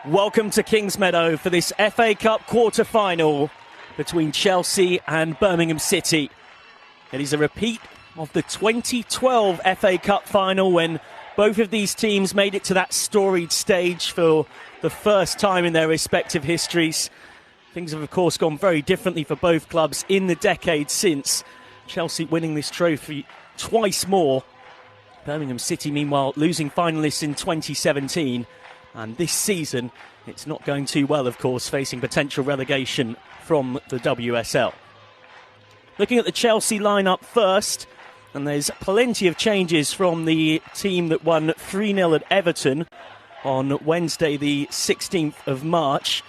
Welcome to Kingsmeadow for this FA Cup quarter-final between Chelsea and Birmingham City. It is a repeat of the 2012 FA Cup final when both of these teams made it to that storied stage for the first time in their respective histories. Things have, of course, gone very differently for both clubs in the decade since. Chelsea winning this trophy twice more. Birmingham City, meanwhile, losing finalists in 2017. And this season, it's not going too well, of course, facing potential relegation from the WSL. Looking at the Chelsea lineup first, and there's plenty of changes from the team that won 3-0 at Everton on Wednesday, the 16th of March,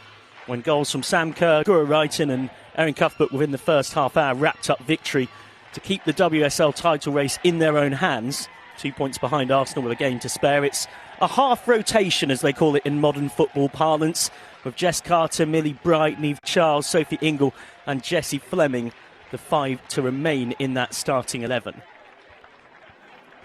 when goals from Sam Kerr, Gura Wrighton and Erin Cuthbert within the first half hour wrapped up victory to keep the WSL title race in their own hands. 2 points behind Arsenal with a game to spare. It's a half rotation, as they call it in modern football parlance, with Jess Carter, Millie Bright, Niamh Charles, Sophie Ingle and Jessie Fleming, the five to remain in that starting 11.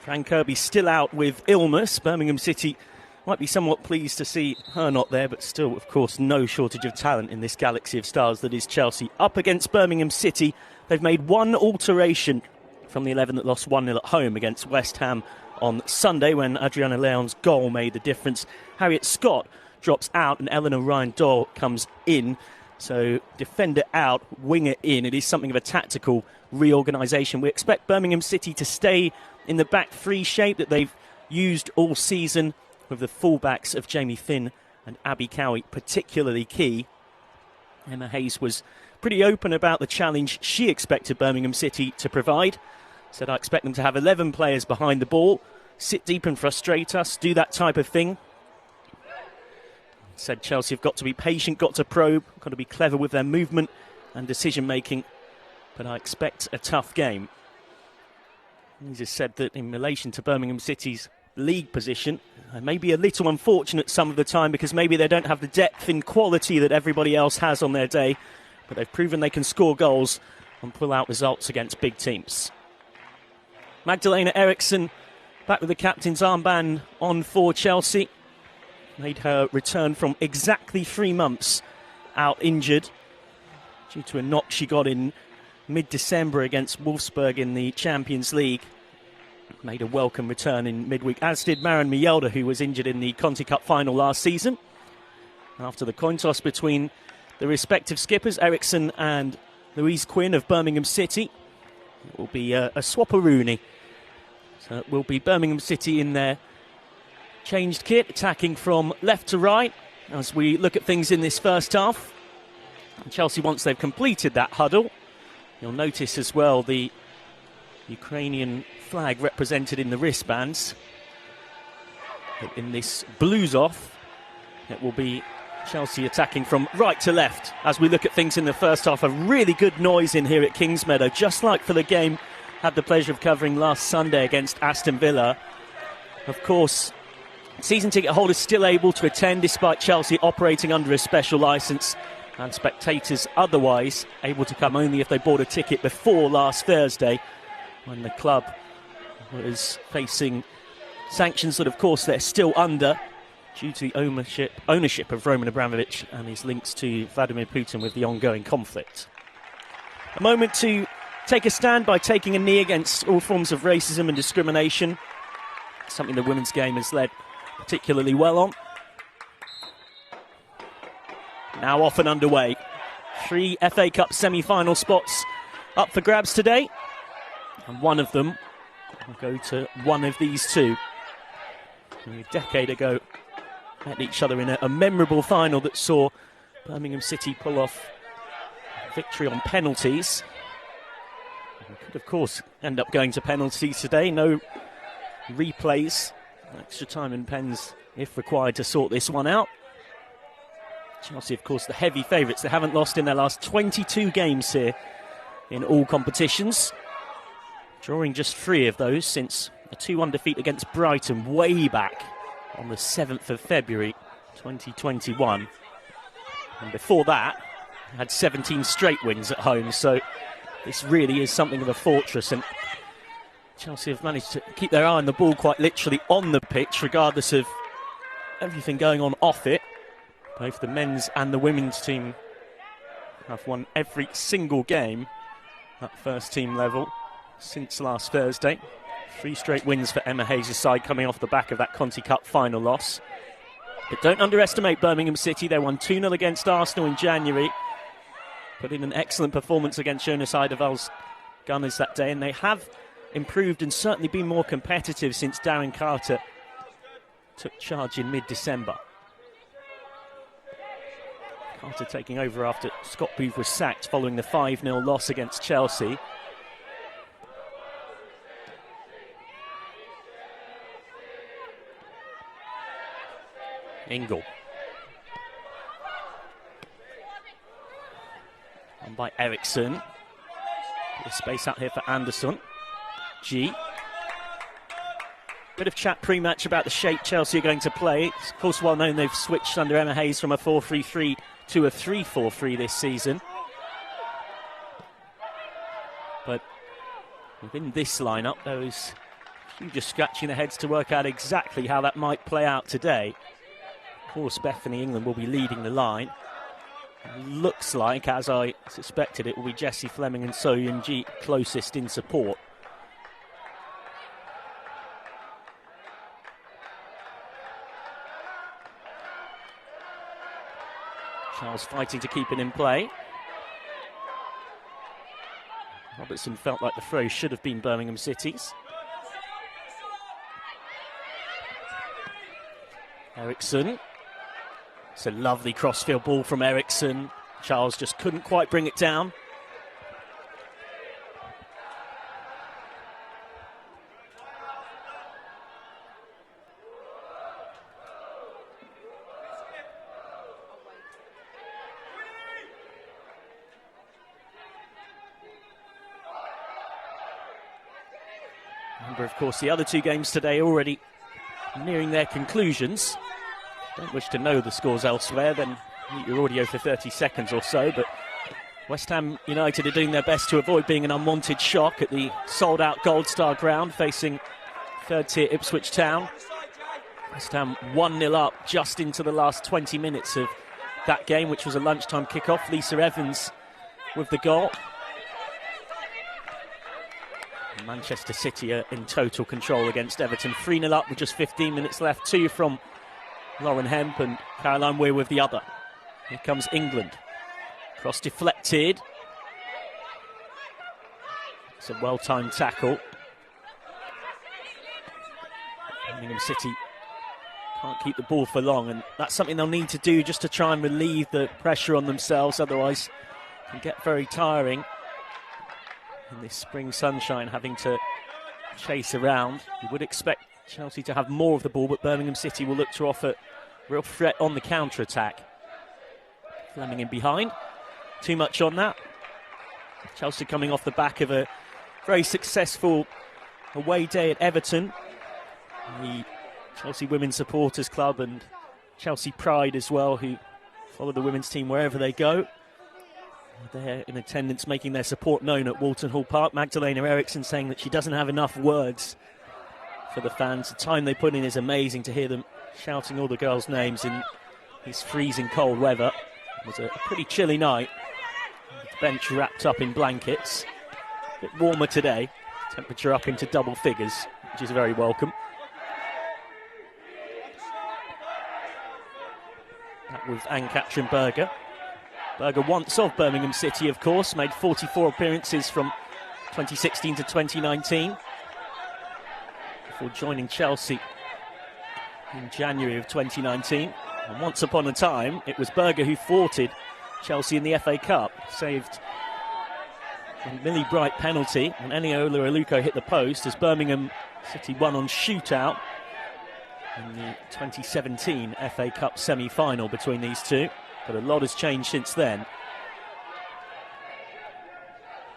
Fran Kirby still out with illness. Birmingham City might be somewhat pleased to see her not there, but still, of course, no shortage of talent in this galaxy of stars that is Chelsea. Up against Birmingham City, they've made one alteration from the 11 that lost 1-0 at home against West Ham on Sunday when Adriana Leon's goal made the difference. Harriet Scott drops out and Eleanor Ryan-Doyle comes in. So defender out, winger in. It is something of a tactical reorganisation. We expect Birmingham City to stay in the back three shape that they've used all season, with the fullbacks of Jamie Finn and Abby Cowie particularly key. Emma Hayes was pretty open about the challenge she expected Birmingham City to provide. Said, I expect them to have 11 players behind the ball, sit deep and frustrate us, do that type of thing. Said Chelsea have got to be patient, got to probe, got to be clever with their movement and decision making, but I expect a tough game. He just said that in relation to Birmingham City's league position, may be a little unfortunate some of the time because maybe they don't have the depth and quality that everybody else has on their day, but they've proven they can score goals and pull out results against big teams. Magdalena Eriksson back with the captain's armband on for Chelsea. Made her return from exactly 3 months out injured due to a knock she got in mid-December against Wolfsburg in the Champions League. Made a welcome return in midweek, as did Maren Mjelde, who was injured in the Conti Cup final last season. After the coin toss between the respective skippers, Eriksson and Louise Quinn of Birmingham City, it will be a swap-a-rooney. So it will be Birmingham City in their changed kit, attacking from left to right as we look at things in this first half. And Chelsea, once they've completed that huddle, you'll notice as well the Ukrainian flag represented in the wristbands. In this blues off, it will be Chelsea attacking from right to left as we look at things in the first half. A really good noise in here at Kingsmeadow, just like for the game had the pleasure of covering last Sunday against Aston Villa. Of course, season ticket holders still able to attend despite Chelsea operating under a special licence, and spectators otherwise able to come only if they bought a ticket before last Thursday, when the club was facing sanctions that, of course, they're still under due to the ownership of Roman Abramovich and his links to Vladimir Putin with the ongoing conflict. A moment to take a stand by taking a knee against all forms of racism and discrimination, something the women's game has led particularly well on. Now off and underway. 3 FA Cup semi-final spots up for grabs today, and one of them will go to one of these two. A decade ago, met each other in a memorable final that saw Birmingham City pull off victory on penalties. We could, of course, end up going to penalties today. No replays, extra time and pens if required to sort this one out. Chelsea, of course, the heavy favourites. They haven't lost in their last 22 games here in all competitions, drawing just 3 of those since a 2-1 defeat against Brighton way back on the 7th of February 2021. And before that, had 17 straight wins at home, so this really is something of a fortress, and Chelsea have managed to keep their eye on the ball quite literally on the pitch, regardless of everything going on off it. Both the men's and the women's team have won every single game at first team level since last Thursday. 3 straight wins for Emma Hayes' side coming off the back of that Conti Cup final loss. But don't underestimate Birmingham City. They won 2-0 against Arsenal in January. Put in an excellent performance against Jonas Eidevall's Gunners that day, and they have improved and certainly been more competitive since Darren Carter took charge in mid-December. Carter taking over after Scott Booth was sacked following the 5-0 loss against Chelsea. Ingle. On by Eriksson. Bit of space out here for Anderson. G. Bit of chat pre-match about the shape Chelsea are going to play. It's of course well known they've switched under Emma Hayes from a 4-3-3 to a 3-4-3 this season. But within this lineup, there was a few just scratching their heads to work out exactly how that might play out today. Of course, Bethany England will be leading the line. Looks like, as I suspected, it will be Jessie Fleming and So Yun-ji closest in support. Charles fighting to keep it in play. Robertson felt like the throw should have been Birmingham City's. Eriksson. It's a lovely crossfield ball from Eriksson. Charles just couldn't quite bring it down. Remember, of course, the other 2 games today already nearing their conclusions. Don't wish to know the scores elsewhere, then mute your audio for 30 seconds or so. But West Ham United are doing their best to avoid being an unwanted shock at the sold-out Gold Star ground, facing third-tier Ipswich Town. West Ham 1-0 up just into the last 20 minutes of that game, which was a lunchtime kickoff. Lisa Evans with the goal. Manchester City are in total control against Everton. 3-0 up with just 15 minutes left. 2 from Lauren Hemp and Caroline Weir with the other. Here comes England. Cross deflected. It's a well-timed tackle. Birmingham City can't keep the ball for long, and that's something they'll need to do just to try and relieve the pressure on themselves. Otherwise, it can get very tiring in this spring sunshine, having to chase around. You would expect Chelsea to have more of the ball, but Birmingham City will look to offer real threat on the counter-attack. Fleming in behind. Too much on that. Chelsea coming off the back of a very successful away day at Everton. The Chelsea Women's Supporters Club and Chelsea Pride as well, who follow the women's team wherever they go. They're in attendance, making their support known at Walton Hall Park. Magdalena Eriksson saying that she doesn't have enough words for the fans. The time they put in is amazing, to hear them shouting all the girls' names in this freezing cold weather. It was a pretty chilly night. The bench wrapped up in blankets. A bit warmer today. Temperature up into double figures, which is very welcome. That was Ann-Katrin Berger. Berger, once of Birmingham City, of course, made 44 appearances from 2016 to 2019 before joining Chelsea in January of 2019. And once upon a time, it was Berger who thwarted Chelsea in the FA Cup, saved a Millie Bright penalty, and Eniola Aluko hit the post as Birmingham City won on shootout in the 2017 FA Cup semi-final between these two. But a lot has changed since then.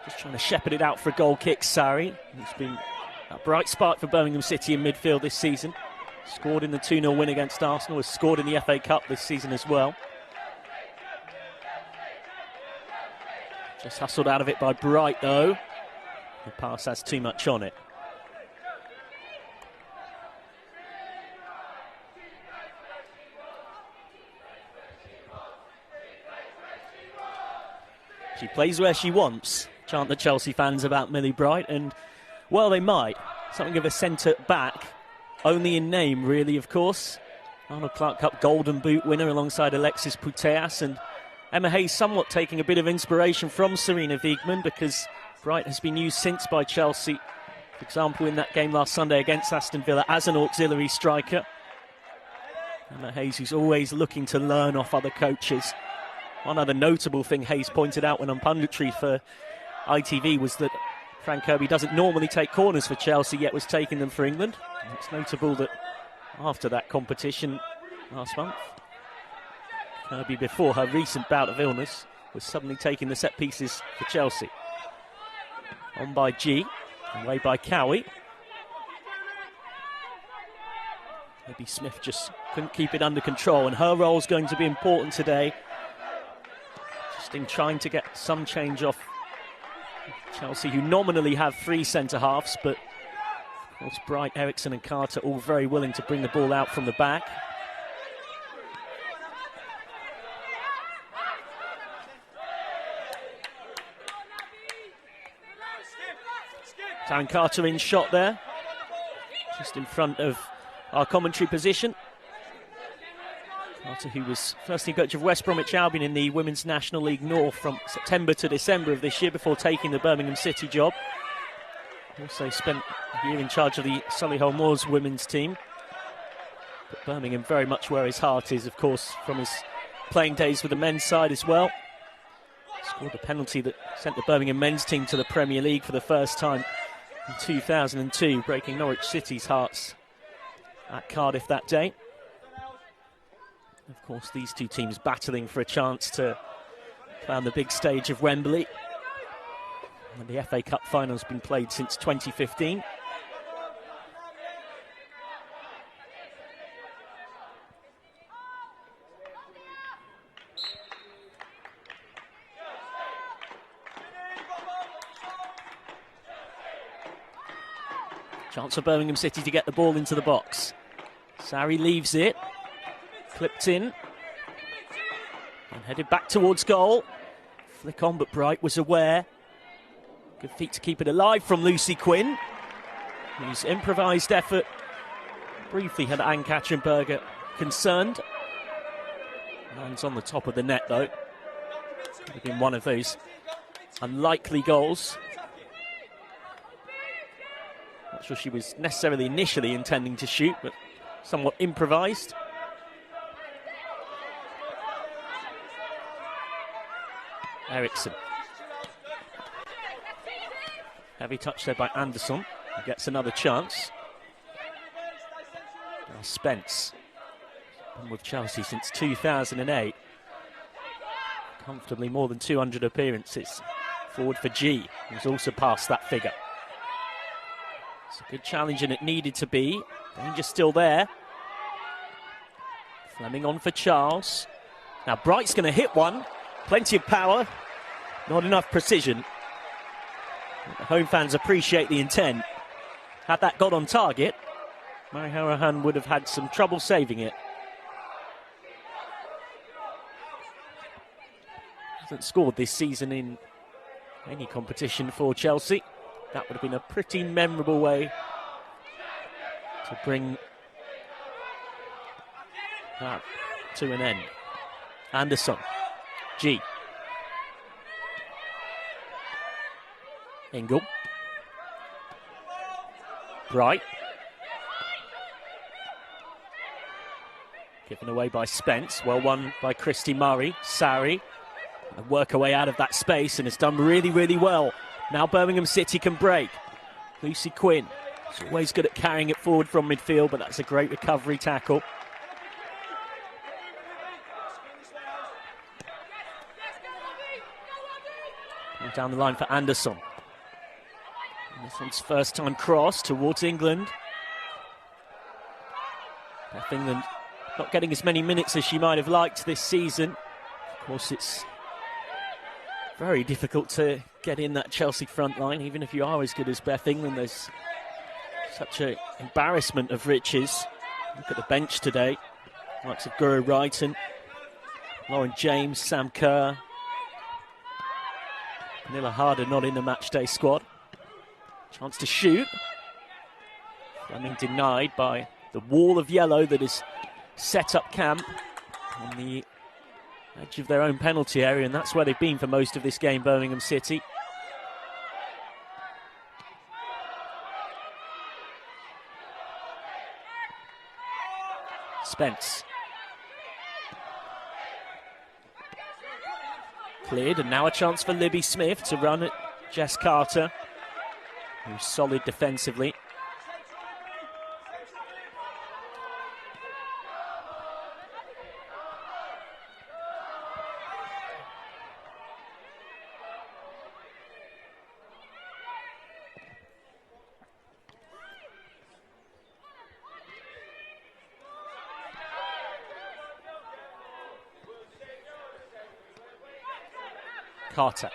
Just trying to shepherd it out for a goal kick, Sarri. It's been a bright spark for Birmingham City in midfield this season. Scored in the 2-0 win against Arsenal, has scored in the FA Cup this season as well. Just hustled out of it by Bright, though. The pass has too much on it. She plays where she wants, chant the Chelsea fans about Millie Bright, and, well, they might. Something of a centre-back, only in name, really, of course. Arnold Clark Cup Golden Boot winner alongside Alexis Puteas, and Emma Hayes somewhat taking a bit of inspiration from Serena Wiegmann, because Bright has been used since by Chelsea, for example, in that game last Sunday against Aston Villa as an auxiliary striker. Emma Hayes, who's always looking to learn off other coaches. One other notable thing Hayes pointed out when on punditry for ITV was that Fran Kirby doesn't normally take corners for Chelsea, yet was taking them for England. And it's notable that after that competition last month, Kirby, before her recent bout of illness, was suddenly taking the set pieces for Chelsea. On by G, away by Cowie. Maybe Smith just couldn't keep it under control, and her role is going to be important today, just in trying to get some change off Chelsea, who nominally have 3 centre-halves, but of course Bright, Eriksson and Carter all very willing to bring the ball out from the back. Taryn Carter in shot there, just in front of our commentary position. Carter, who was first team coach of West Bromwich Albion in the Women's National League North from September to December of this year before taking the Birmingham City job. Also spent a year in charge of the Solihull Moors women's team. But Birmingham very much where his heart is, of course, from his playing days with the men's side as well. Scored the penalty that sent the Birmingham men's team to the Premier League for the first time in 2002, breaking Norwich City's hearts at Cardiff that day. Of course, these two teams battling for a chance to play on the big stage of Wembley. And the FA Cup final has been played since 2015. Chance for Birmingham City to get the ball into the box. Sarri leaves it. Clipped in. And headed back towards goal. Flick on, but Bright was aware. Good feet to keep it alive from Lucy Quinn. Whose improvised effort briefly had Anne Katzenberger concerned. Lands on the top of the net, though. Could have been one of those unlikely goals. Not sure she was necessarily initially intending to shoot, but somewhat improvised. Eriksson. Heavy touch there by Anderson. He gets another chance. Now Spence. Been with Chelsea since 2008. Comfortably more than 200 appearances. Forward for G, who's also passed that figure. It's a good challenge, and it needed to be. Danger still there. Fleming on for Charles. Now Bright's going to hit one. Plenty of power. Not enough precision. The home fans appreciate the intent. Had that got on target, Mary Harahan would have had some trouble saving it. Hasn't scored this season in any competition for Chelsea. That would have been a pretty memorable way to bring that to an end. Anderson. G. Ingle. Bright. Given away by Spence. Well won by Christy Murray. Sarri. And work her way out of that space, and it's done really, really well. Now Birmingham City can break. Lucy Quinn. She's always good at carrying it forward from midfield, but that's a great recovery tackle. And down the line for Anderson. And this one's first time cross towards England. Beth England not getting as many minutes as she might have liked this season. Of course, it's very difficult to get in that Chelsea front line, even if you are as good as Beth England. There's such an embarrassment of riches. Look at the bench today. Likes of Guru Wrighton, Lauren James, Sam Kerr, Pernilla Harder not in the matchday squad. Chance to shoot. Fleming denied by the wall of yellow that is set up camp on the edge of their own penalty area, and that's where they've been for most of this game, Birmingham City. Spence. Cleared, and now a chance for Libby Smith to run at Jess Carter, who's solid defensively. Carter.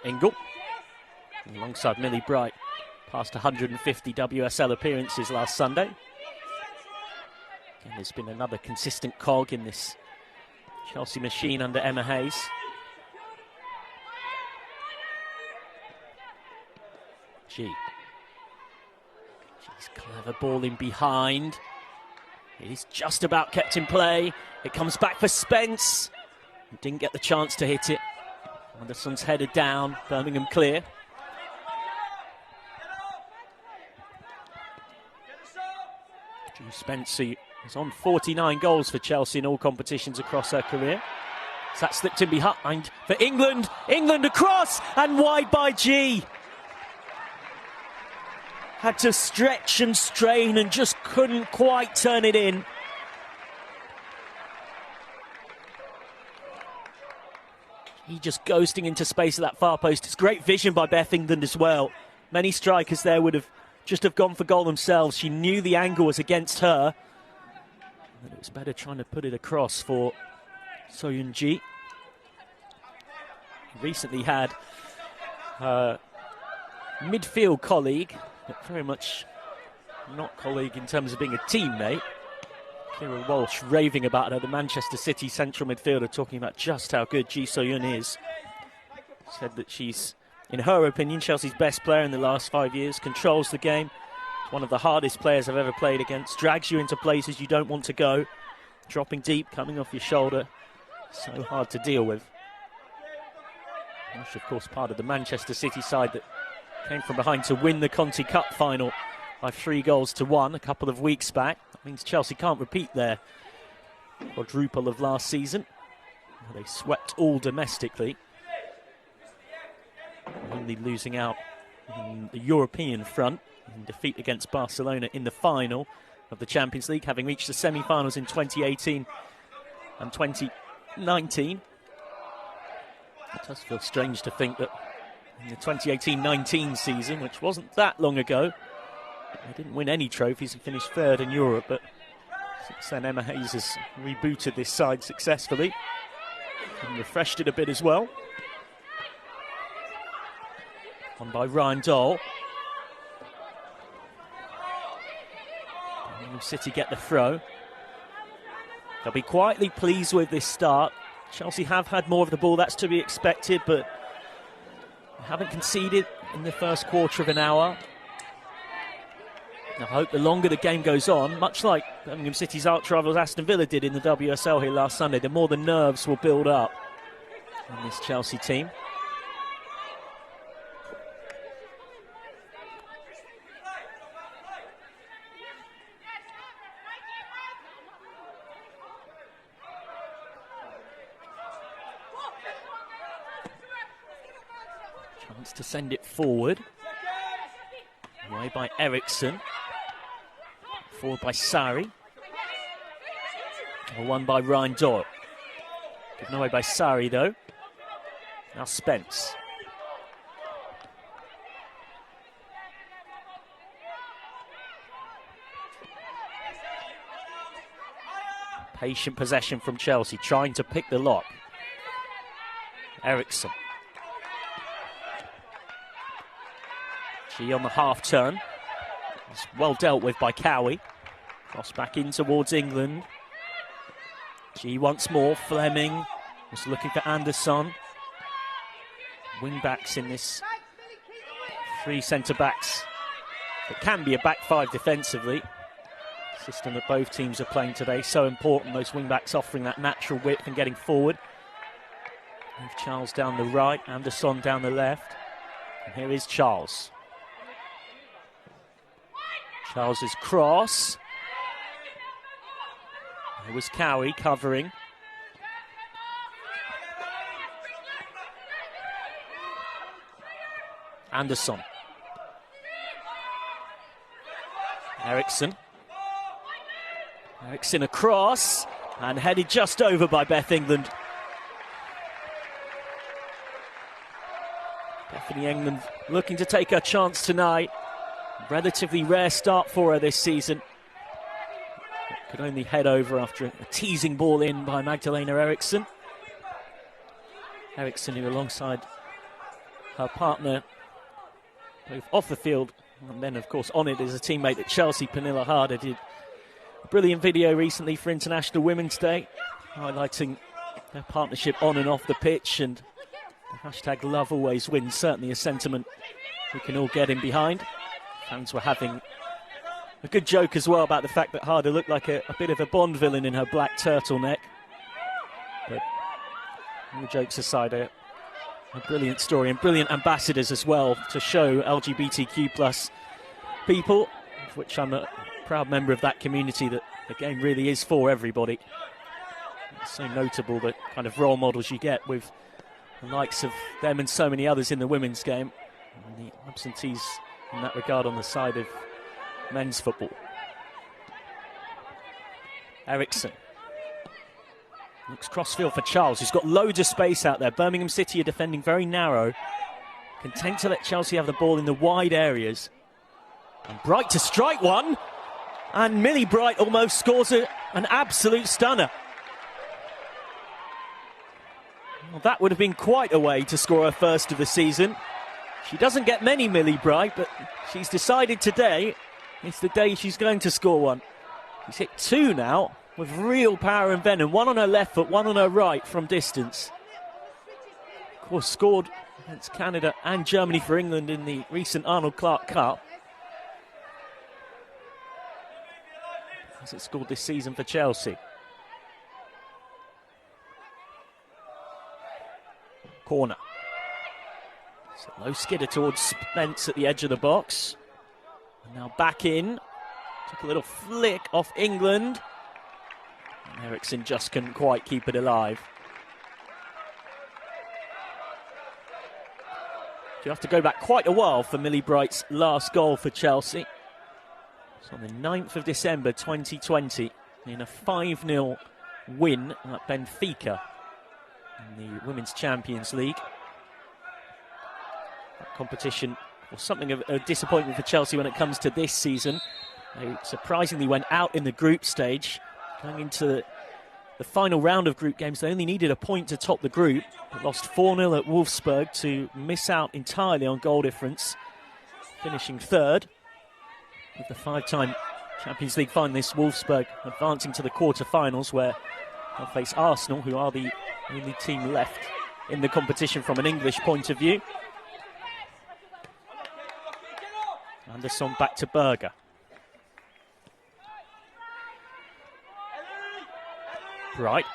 Ingle. Alongside Millie Bright. Past 150 WSL appearances last Sunday. Again, there's been another consistent cog in this Chelsea machine under Emma Hayes. She's clever ball in behind. It is just about kept in play. It comes back for Spence. He didn't get the chance to hit it. Anderson's headed down. Birmingham clear. Drew Spencer is on 49 goals for Chelsea in all competitions across her career. So that slipped in behind for England. England across and wide by G. Had to stretch and strain and just couldn't quite turn it in. He just ghosting into space at that far post. It's great vision by Beth England as well. Many strikers there would have gone for goal themselves. She knew the angle was against her. And it was better trying to put it across for Soyun Ji. Recently had her midfield colleague, but very much not colleague in terms of being a teammate, Kira Walsh, raving about her, the Manchester City central midfielder, talking about just how good Ji So-yun is. Said that she's, in her opinion, Chelsea's best player in the last 5 years, controls the game. It's one of the hardest players I've ever played against, drags you into places you don't want to go, dropping deep, coming off your shoulder, so hard to deal with. Walsh, of course, part of the Manchester City side that came from behind to win the Conti Cup final by 3-1 a couple of weeks back. That means Chelsea can't repeat their quadruple of last season. They swept all domestically, only losing out in the European front in defeat against Barcelona in the final of the Champions League, having reached the semi-finals in 2018 and 2019. It does feel strange to think that in the 2018-19 season, which wasn't that long ago, they didn't win any trophies and finished third in Europe, but since then Emma Hayes has rebooted this side successfully and refreshed it a bit as well. Won by Ryan Doll. Birmingham City get the throw. They'll be quietly pleased with this start. Chelsea have had more of the ball, that's to be expected, but haven't conceded in the first quarter of an hour. I hope the longer the game goes on, much like Birmingham City's arch-rivals Aston Villa did in the WSL here last Sunday, the more the nerves will build up in this Chelsea team. Chance to send it forward. Away by Eriksson. Forward by Sari. Won by Ryan Doyle. Given away by Sari though. Now Spence. Patient possession from Chelsea, trying to pick the lock. Eriksson. She on the half turn. It's well dealt with by Cowie. Cross back in towards England. G once more. Fleming Was looking for Anderson. Wing backs in this. 3 centre backs. It can be a back 5 defensively. System that both teams are playing today. So important, those wing backs offering that natural width and getting forward. Move Charles down the right, Anderson down the left. And here is Charles. Charles's cross. There was Cowie covering. Anderson. Eriksson across and headed just over by Beth England. Bethany England looking to take her chance tonight. Relatively rare start for her this season. Could only head over after a teasing ball in by Magdalena Eriksson. Eriksson, who alongside her partner, both off the field and then of course on it, is a teammate at Chelsea, Pernilla Harder, did a brilliant video recently for International Women's Day, highlighting their partnership on and off the pitch, and the hashtag love always wins, certainly a sentiment we can all get in behind. Fans were having a good joke as well about the fact that Harder looked like a bit of a Bond villain in her black turtleneck. But all jokes aside, a brilliant story and brilliant ambassadors as well to show LGBTQ plus people, of which I'm a proud member of that community, that the game really is for everybody. It's so notable the kind of role models you get with the likes of them and so many others in the women's game, and the absentees in that regard on the side of men's football. Eriksson looks crossfield for Charles, who's got loads of space out there. Birmingham City are defending very narrow, content to let Chelsea have the ball in the wide areas. And Bright to strike one, and Millie Bright almost scores an absolute stunner. Well, that would have been quite a way to score her first of the season. She doesn't get many, Millie Bright, but she's decided today it's the day she's going to score one. She's hit 2 now with real power and venom. One on her left foot, one on her right from distance. Of course, scored against Canada and Germany for England in the recent Arnold Clark Cup. Has it scored this season for Chelsea? Corner. So low skidder towards Spence at the edge of the box. And now back in. Took a little flick off England. And Eriksson just couldn't quite keep it alive. You have to go back quite a while for Millie Bright's last goal for Chelsea. It's on the 9th of December 2020 in a 5-0 win at Benfica in the Women's Champions League. That competition was something of a disappointment for Chelsea when it comes to this season. They surprisingly went out in the group stage. Going into the final round of group games, they only needed a point to top the group, but lost 4-0 at Wolfsburg to miss out entirely on goal difference, finishing 3rd. With the 5-time Champions League finalists Wolfsburg advancing to the quarter-finals, where they'll face Arsenal, who are the only team left in the competition from an English point of view. Anderson back to Berger. Bright.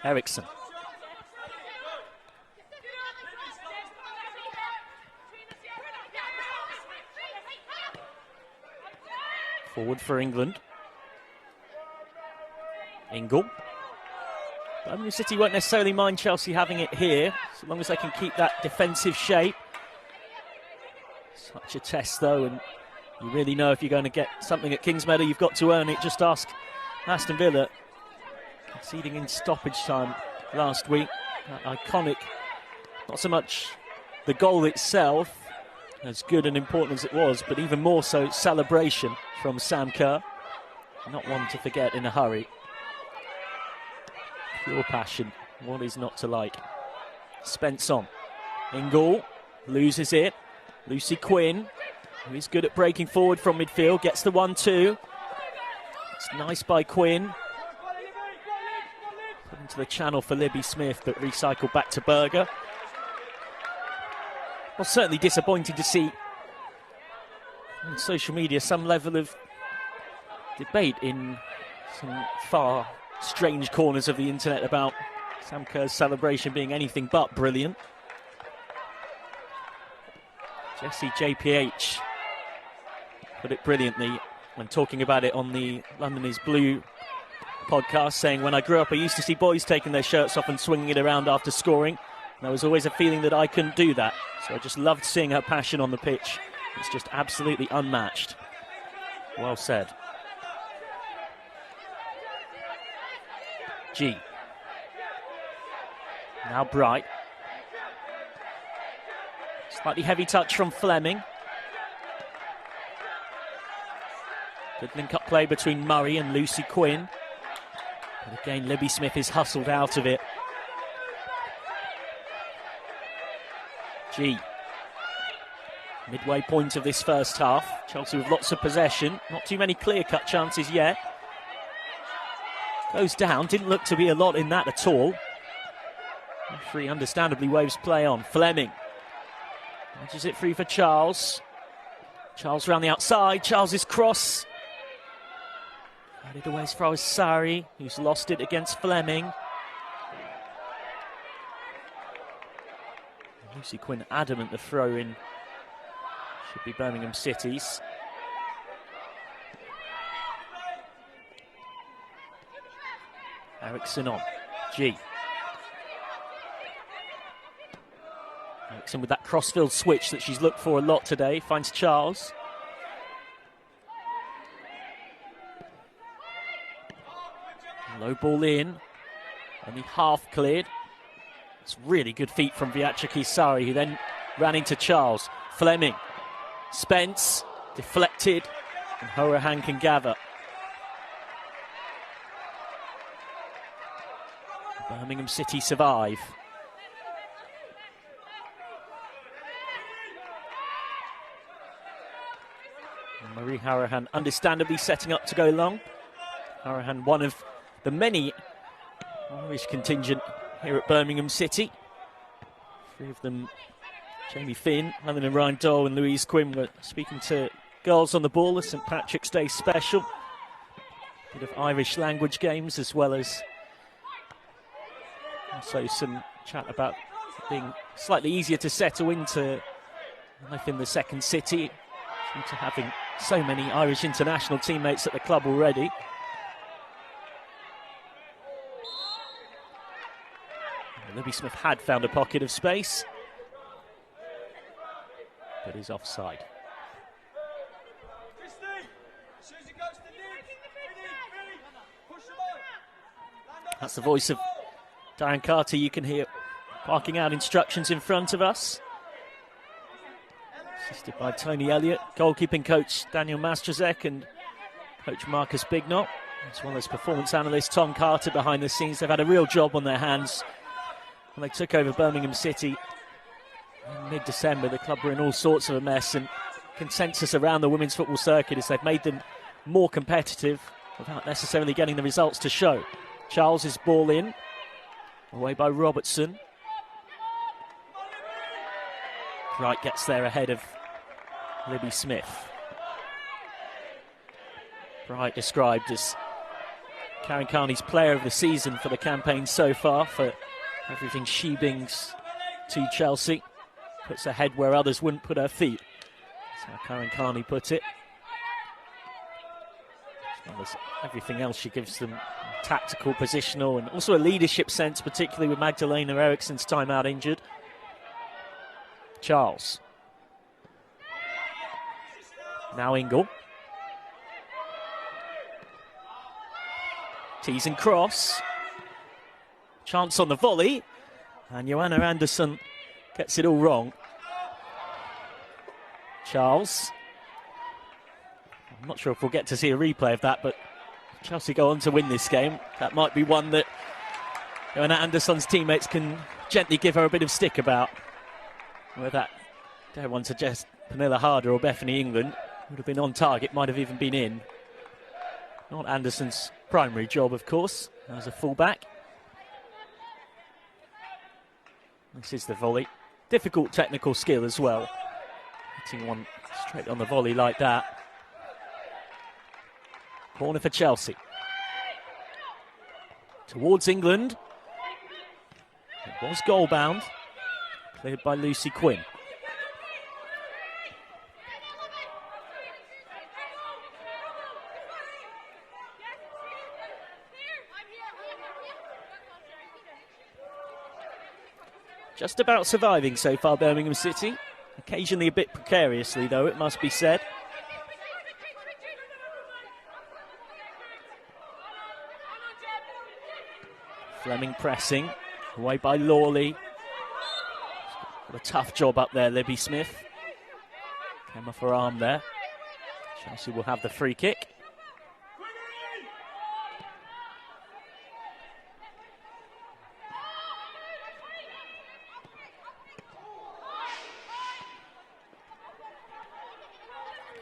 Eriksson. Forward for England. Ingle. Birmingham City won't necessarily mind Chelsea having it here, so long as they can keep that defensive shape. Such a test, though, and you really know if you're going to get something at Kingsmeadow, you've got to earn it. Just ask Aston Villa, conceding in stoppage time last week. That iconic, not so much the goal itself, as good and important as it was, but even more so celebration from Sam Kerr. Not one to forget in a hurry. Pure passion, what is not to like? Spence on. Ingle loses it. Lucy Quinn, who is good at breaking forward from midfield, gets the 1-2. It's nice by Quinn. Put into the channel for Libby Smith, but recycled back to Berger. Well, certainly disappointing to see on social media some level of debate in some far strange corners of the internet about Sam Kerr's celebration being anything but brilliant. Jessie JPH put it brilliantly when talking about it on the London is Blue podcast, saying, when I grew up I used to see boys taking their shirts off and swinging it around after scoring. And there was always a feeling that I couldn't do that. So I just loved seeing her passion on the pitch. It's just absolutely unmatched. Well said. G. Now Bright. Slightly heavy touch from Fleming. Good link-up play between Murray and Lucy Quinn. But again, Libby Smith is hustled out of it. G. Midway point of this first half. Chelsea with lots of possession. Not too many clear-cut chances yet. Goes down. Didn't look to be a lot in that at all. Referee understandably waves play on. Fleming. Edges it free for Charles. Charles round the outside. Charles's cross. Headed away as far as Sari, who's lost it against Fleming. Lucy Quinn adamant the throw-in should be Birmingham City's. Eriksson on. G. Eriksson with that crossfield switch that she's looked for a lot today. Finds Charles. Low ball in. Only half cleared. It's really good feet from Beatrice Sari, who then ran into Charles. Fleming. Spence. Deflected. And Horahan can gather. Birmingham City survive. And Marie Horahan understandably setting up to go long. Horahan, one of the many Irish contingent here at Birmingham City. Three of them, Jamie Finn, Helen and Ryan Dole and Louise Quinn, were speaking to girls on the ball, a St Patrick's Day special. A bit of Irish language games, as well as also some chat about being slightly easier to settle into life in the second city, due to having so many Irish international teammates at the club already. Libby Smith had found a pocket of space, but is offside. That's the voice of Darren Carter. You can hear barking out instructions in front of us. Assisted by Tony Elliott, goalkeeping coach Daniel Mastrazek and coach Marcus Bignot, as well as performance analyst Tom Carter behind the scenes. They've had a real job on their hands. When they took over Birmingham City in mid-December, the club were in all sorts of a mess, and consensus around the women's football circuit is they've made them more competitive without necessarily getting the results to show. Charles' ball in, away by Robertson. Wright gets there ahead of Libby Smith. Bright described as Karen Carney's player of the season for the campaign so far, for everything she brings to Chelsea. Puts her head where others wouldn't put her feet. That's how Karen Carney put it. As well as everything else she gives them, tactical, positional, and also a leadership sense, particularly with Magdalena Eriksson's time out injured. Charles. Now Ingle. Tees and cross. Chance on the volley, and Joanna Anderson gets it all wrong. Charles. I'm not sure if we'll get to see a replay of that, but if Chelsea go on to win this game, that might be one that Joanna Anderson's teammates can gently give her a bit of stick about. Where that, dare one suggest, Pernilla Harder or Bethany England would have been on target, might have even been in. Not Anderson's primary job, of course, as a fullback. This is the volley. Difficult technical skill as well. Hitting one straight on the volley like that. Corner for Chelsea. Towards England. It was goal bound. Cleared by Lucy Quinn. Just about surviving so far, Birmingham City. Occasionally a bit precariously, though, it must be said. Fleming pressing. Away by Lawley. Got a tough job up there, Libby Smith. Came off her arm there. Chelsea will have the free kick.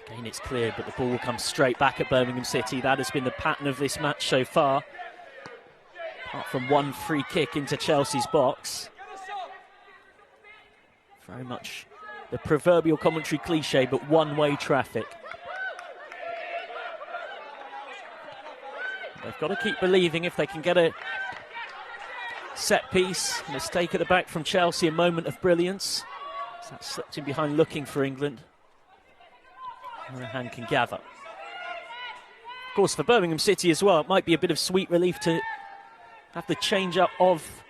Again, it's cleared, but the ball will come straight back at Birmingham City. That has been the pattern of this match so far. Apart from one free kick into Chelsea's box. Very much the proverbial commentary cliche, but one-way traffic. They've got to keep believing. If they can get a set piece, mistake at the back from Chelsea, a moment of brilliance. So that slipped in behind looking for England. Hand can gather. Of course, for Birmingham City as well, it might be a bit of sweet relief to have the change-up of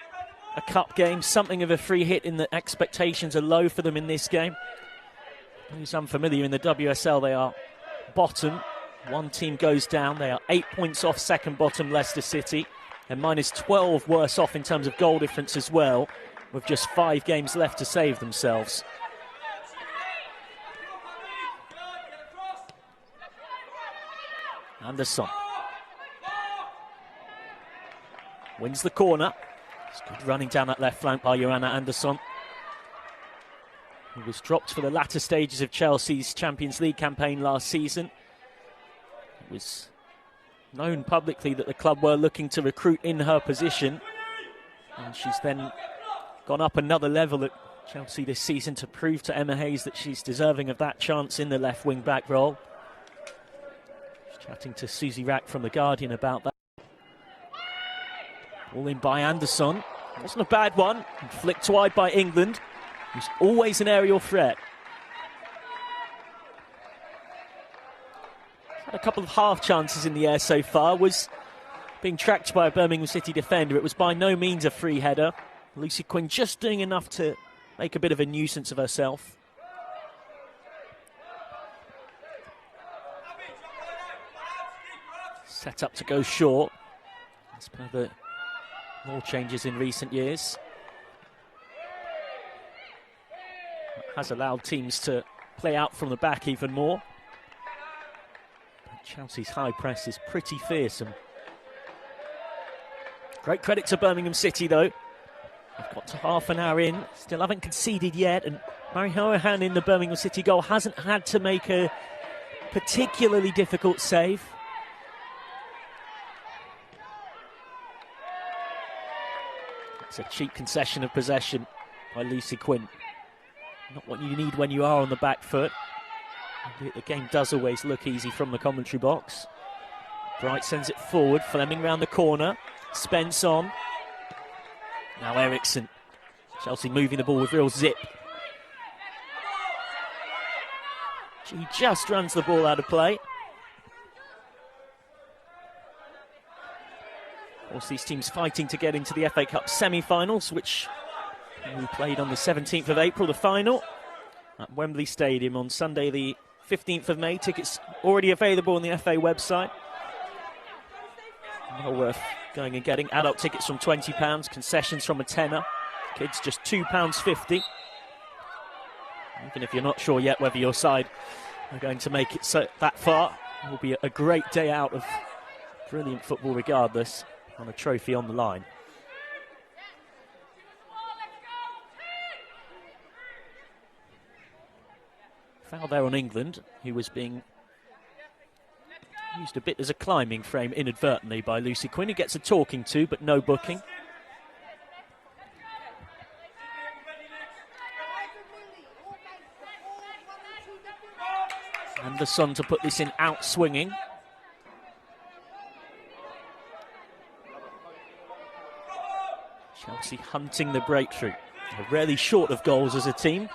a cup game, something of a free hit in the expectations are low for them in this game. Who's unfamiliar in the WSL, they are bottom. One team goes down. They are 8 points off second bottom Leicester City and minus 12 worse off in terms of goal difference as well, with just 5 games left to save themselves. Anderson wins the corner. It's good running down that left flank by Joanna Anderson, who was dropped for the latter stages of Chelsea's Champions League campaign last season. It was known publicly that the club were looking to recruit in her position, and she's then gone up another level at Chelsea this season to prove to Emma Hayes that she's deserving of that chance in the left wing back role. She's chatting to Susie Rack from The Guardian about that. All in by Anderson. Wasn't a bad one. Flicked wide by England, who's always an aerial threat. Had a couple of half chances in the air so far. Was being tracked by a Birmingham City defender. It was by no means a free header. Lucy Quinn just doing enough to make a bit of a nuisance of herself. Set up to go short. As per the more changes in recent years. Has allowed teams to play out from the back even more. But Chelsea's high press is pretty fearsome. Great credit to Birmingham City though. They've got to half an hour in, still haven't conceded yet, and Mary Hohan in the Birmingham City goal hasn't had to make a particularly difficult save. It's a cheap concession of possession by Lucy Quinn. Not what you need when you are on the back foot. The game does always look easy from the commentary box. Bright sends it forward, Fleming round the corner. Spence on. Now Eriksson. Chelsea moving the ball with real zip. She just runs the ball out of play. Of course, these teams fighting to get into the FA Cup semi-finals, which we played on the 17th of April, the final, at Wembley Stadium on Sunday the 15th of May. Tickets already available on the FA website. Well worth going and getting. Adult tickets from £20, concessions from a tenner. Kids just £2.50. Even if you're not sure yet whether your side are going to make it so that far, it will be a great day out of brilliant football regardless, on a trophy on the line. Foul there on England, who was being used a bit as a climbing frame inadvertently by Lucy Quinn, who gets a talking to, but no booking. Anderson to put this in out swinging. Chelsea hunting the breakthrough. They're rarely short of goals as a team.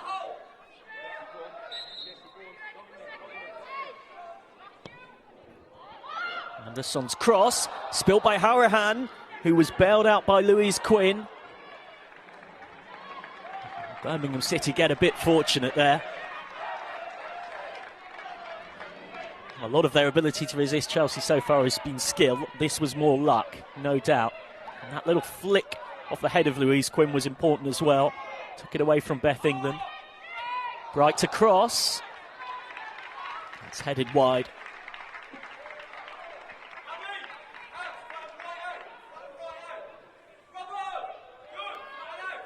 Anderson's cross, spilt by Hourahan, who was bailed out by Louise Quinn. Birmingham City get a bit fortunate there. A lot of their ability to resist Chelsea so far has been skill. This was more luck, no doubt. And that little flick off the head of Louise Quinn was important as well. Took it away from Beth England. Bright to cross. It's headed wide.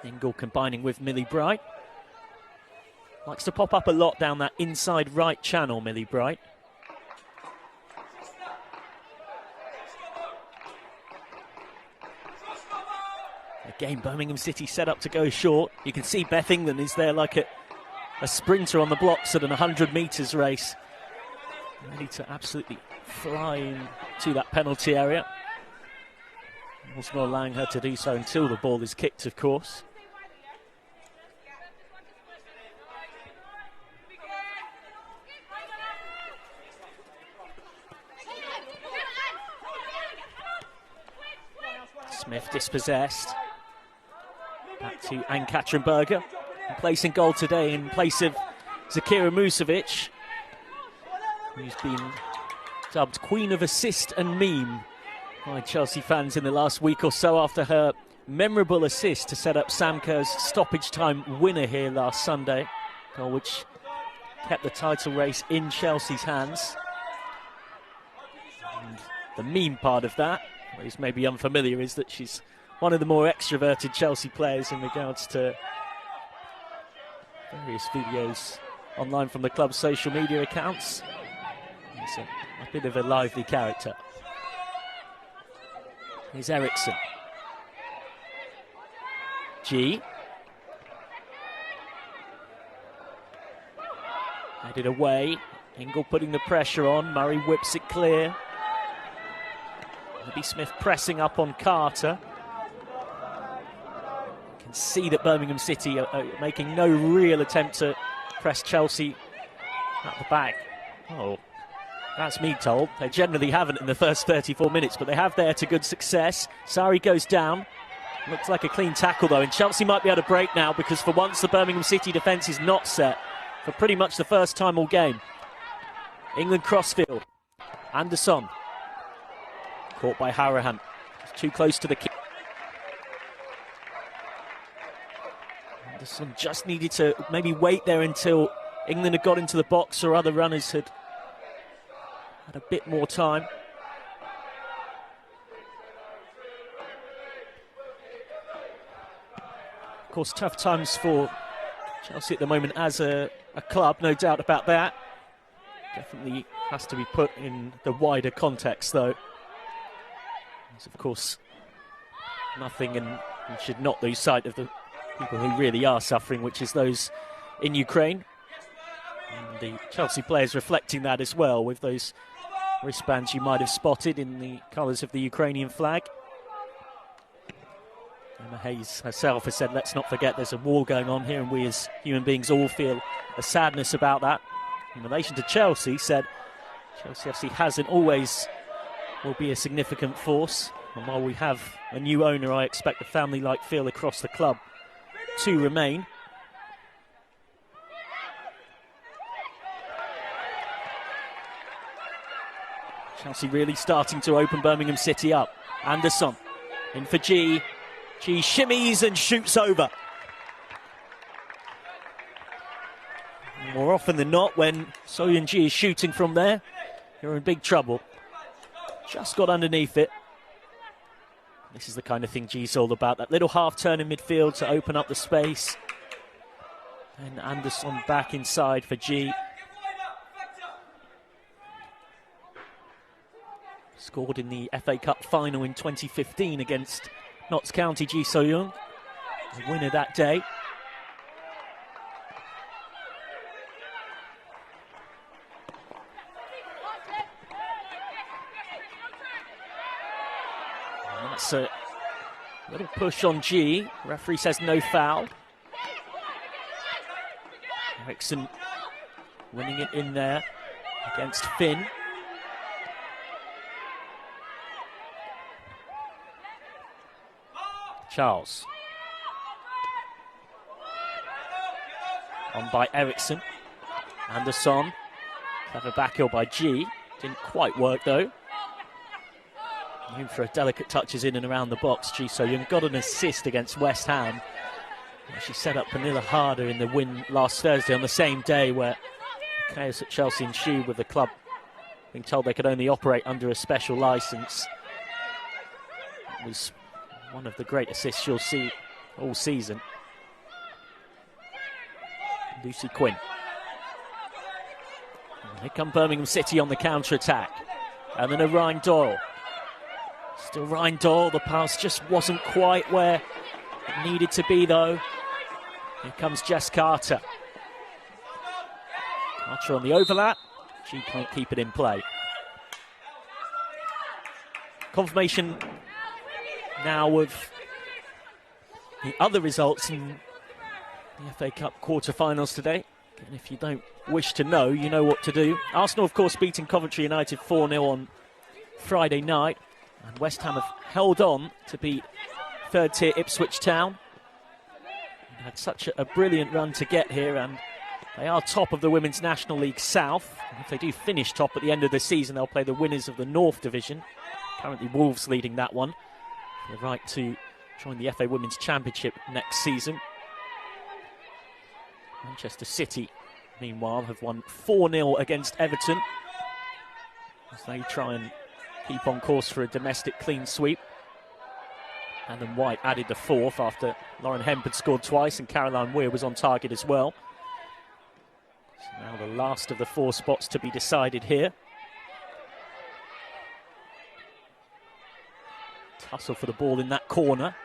Ingle combining with Millie Bright. Likes to pop up a lot down that inside right channel, Millie Bright. Again, Birmingham City set up to go short. You can see Beth England is there like a sprinter on the blocks at an 100 metres race. Ready to absolutely fly into that penalty area. Also not allowing her to do so until the ball is kicked, of course. Smith dispossessed. Back to Anne Katrenberger, placing goal today in place of Zakira Musovic, who's been dubbed Queen of Assist and Meme by Chelsea fans in the last week or so after her memorable assist to set up Sam Kerr's stoppage time winner here last Sunday, goal which kept the title race in Chelsea's hands. And the meme part of that, what is maybe unfamiliar, is that she's one of the more extroverted Chelsea players in regards to various videos online from the club's social media accounts. He's a bit of a lively character. Here's Eriksson. G. Headed away. Ingle putting the pressure on. Murray whips it clear. Abby Smith pressing up on Carter. You can see that Birmingham City are making no real attempt to press Chelsea at the back. Oh, that's me told. They generally haven't in the first 34 minutes, but they have there to good success. Sari goes down. Looks like a clean tackle, though, and Chelsea might be able to break now because for once the Birmingham City defence is not set for pretty much the first time all game. England crossfield. Anderson. Caught by Hourahan. Too close to the kick. Anderson just needed to maybe wait there until England had got into the box or other runners had a bit more time. Of course, tough times for Chelsea at the moment as a club, no doubt about that. Definitely has to be put in the wider context, though. There's, of course, nothing, and we should not lose sight of the people who really are suffering, which is those in Ukraine. And the Chelsea players reflecting that as well, with those wristbands you might have spotted in the colours of the Ukrainian flag. Emma Hayes herself has said, let's not forget there's a war going on here, and we as human beings all feel a sadness about that. In relation to Chelsea, said Chelsea FC has and always will be a significant force, and while we have a new owner, I expect a family-like feel across the club to remain. Chelsea really starting to open Birmingham City up. Anderson in for G. G shimmies and shoots over. More often than not, when Soyeon Ji is shooting from there, you're in big trouble. Just got underneath it. This is the kind of thing G's all about. That little half turn in midfield to open up the space. And Anderson back inside for G. Scored in the FA Cup final in 2015 against Notts County, Ji So-young, the winner that day. And that's a little push on G. Referee says no foul. Eriksson winning it in there against Finn. Charles. On by Eriksson. Anderson. Clever back heel by G. Didn't quite work though. Room for a delicate touches in and around the box. Ji So-young got an assist against West Ham. She set up Pernilla Harder in the win last Thursday on the same day where chaos at Chelsea ensued with the club being told they could only operate under a special licence. It was one of the great assists you'll see all season. Lucy Quinn. And here come Birmingham City on the counter-attack. And then a Ryan Doyle. Still Ryan Doyle, the pass just wasn't quite where it needed to be though. Here comes Jess Carter. Carter on the overlap. She can't keep it in play. Confirmation now of the other results in the FA Cup quarter-finals today. And if you don't wish to know, you know what to do. Arsenal, of course, beating Coventry United 4-0 on Friday night. And West Ham have held on to beat third-tier Ipswich Town. Had such a brilliant run to get here, and they are top of the Women's National League South. And if they do finish top at the end of the season, they'll play the winners of the North Division. Currently Wolves leading that one. For the right to join the FA Women's Championship next season. Manchester City, meanwhile, have won 4-0 against Everton as they try and keep on course for a domestic clean sweep. Adam White added the fourth after Lauren Hemp had scored twice and Caroline Weir was on target as well. So now the last of the four spots to be decided here. Tussle for the ball in that corner.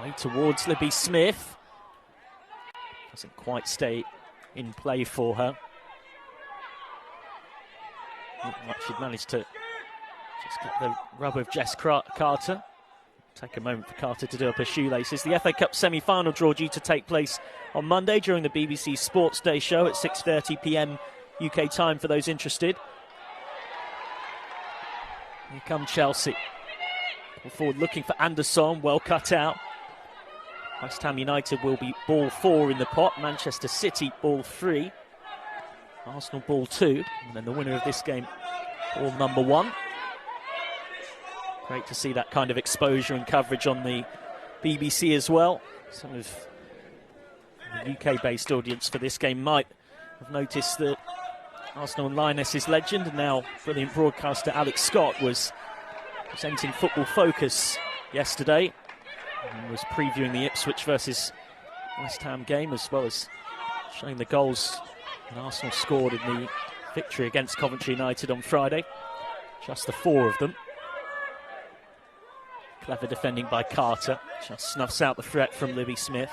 Way towards Libby Smith. Doesn't quite stay in play for her. Not like she'd managed to just get the rub of Jess Carter. Take a moment for Carter to do up her shoelaces. The FA Cup semi-final draw due to take place on Monday during the BBC Sports Day show at 6:30 p.m. UK time for those interested. Here come Chelsea. Forward looking for Anderson, well cut out. West Ham United will be ball 4 in the pot. Manchester City ball 3. Arsenal ball 2. And then the winner of this game, ball number 1. Great to see that kind of exposure and coverage on the BBC as well. Some of the UK-based audience for this game might have noticed that Arsenal and Lionesses legend and now brilliant broadcaster Alex Scott was presenting Football Focus yesterday and was previewing the Ipswich versus West Ham game as well as showing the goals that Arsenal scored in the victory against Coventry United on Friday. Just the 4 of them. Clever defending by Carter. Just snuffs out the threat from Libby Smith.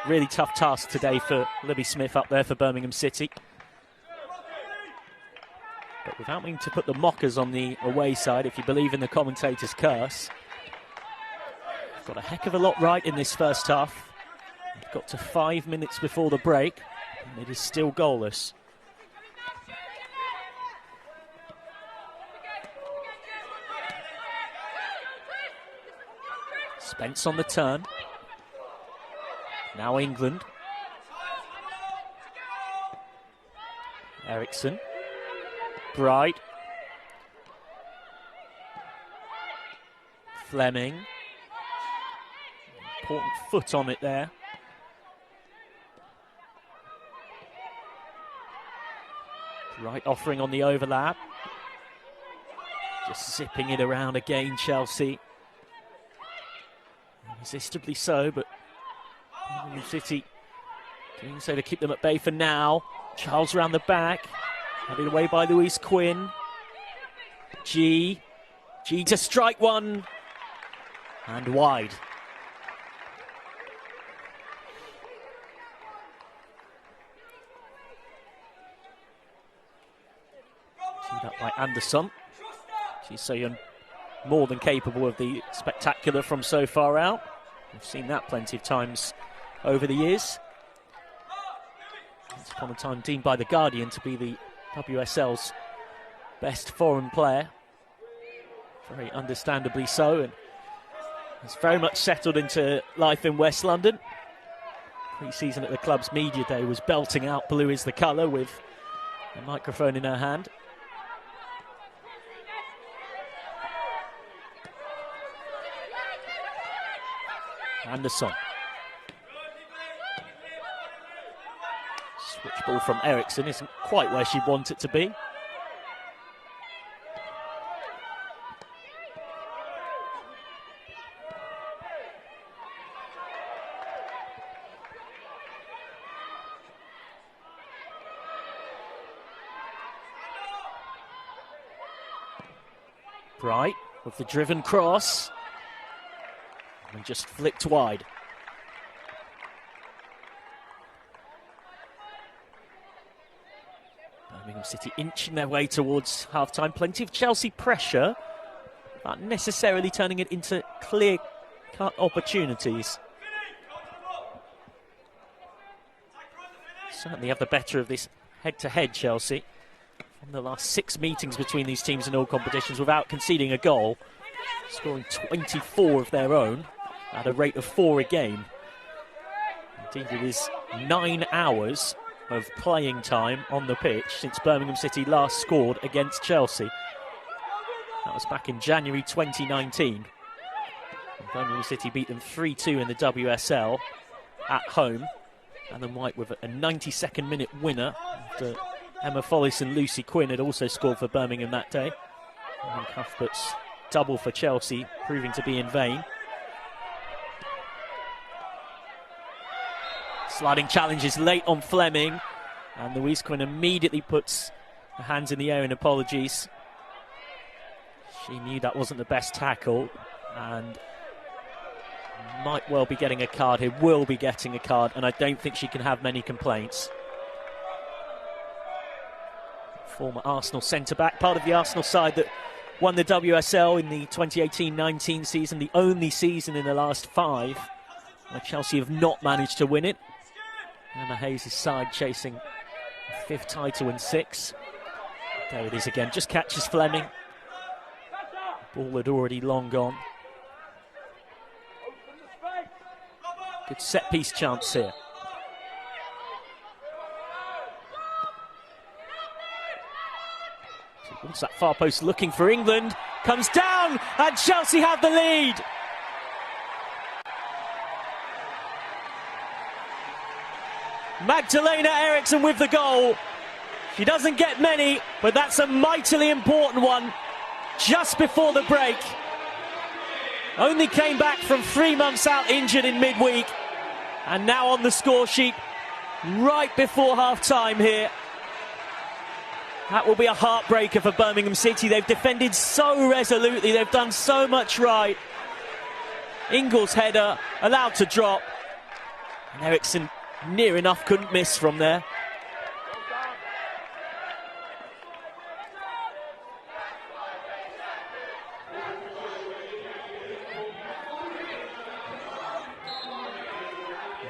Really tough task today for Libby Smith up there for Birmingham City. But without meaning to put the mockers on the away side, if you believe in the commentator's curse, got a heck of a lot right in this first half. We've got to 5 minutes before the break, and it is still goalless. Spence on the turn. Now England. Eriksson. Bright. Fleming. Important foot on it there. Bright offering on the overlap. Just zipping it around again, Chelsea. Irresistibly so, but Birmingham City doing so to keep them at bay for now. Charles round the back. Headed away by Louise Quinn. G to strike one. And wide. Teed up by Anderson. She's so young, more than capable of the spectacular from so far out. We've seen that plenty of times over the years. Once upon a time deemed by The Guardian to be the WSL's best foreign player. Very understandably so, and has very much settled into life in West London. Pre-season at the club's media day was belting out "Blue is the colour" with a microphone in her hand. Anderson. Switch ball from Eriksson isn't quite where she'd want it to be. Bright with the driven cross. And just flicked wide. Birmingham City inching their way towards half-time. Plenty of Chelsea pressure, not necessarily turning it into clear-cut opportunities. Certainly have the better of this head-to-head, Chelsea. From the last 6 meetings between these teams in all competitions without conceding a goal, scoring 24 of their own at a rate of 4 a game. Indeed, it is 9 hours of playing time on the pitch since Birmingham City last scored against Chelsea. That was back in January 2019. And Birmingham City beat them 3-2 in the WSL at home. And then White with a 92nd minute winner after Emma Follis and Lucy Quinn had also scored for Birmingham that day. And Cuthbert's double for Chelsea proving to be in vain. Sliding challenges late on Fleming, and Louise Quinn immediately puts her hands in the air in apologies. She knew that wasn't the best tackle and might well be getting a card here, will be getting a card, and I don't think she can have many complaints. Former Arsenal centre-back, part of the Arsenal side that won the WSL in the 2018-19 season, the only season in the last 5 where Chelsea have not managed to win it. Emma Hayes' side chasing a 5th title in 6. There it is again, just catches Fleming. Ball had already long gone. Good set-piece chance here. Once that far post looking for England, comes down, and Chelsea have the lead. Magdalena Eriksson with the goal. She doesn't get many, but that's a mightily important one just before the break. Only came back from 3 months out injured in midweek, and now on the score sheet right before half-time here. That will be a heartbreaker for Birmingham City. They've defended so resolutely, they've done so much right. Ingles' header allowed to drop, and Eriksson near enough couldn't miss from there.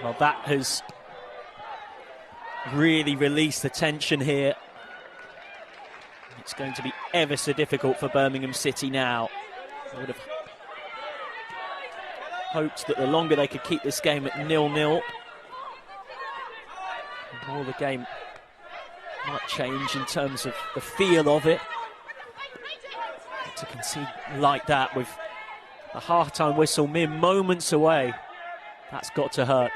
Well, that has really released the tension here. It's going to be ever so difficult for Birmingham City now. I would have hoped that the longer they could keep this game at 0-0, the more the game might change in terms of the feel of it. But to concede like that with a half-time whistle mere moments away, that's got to hurt.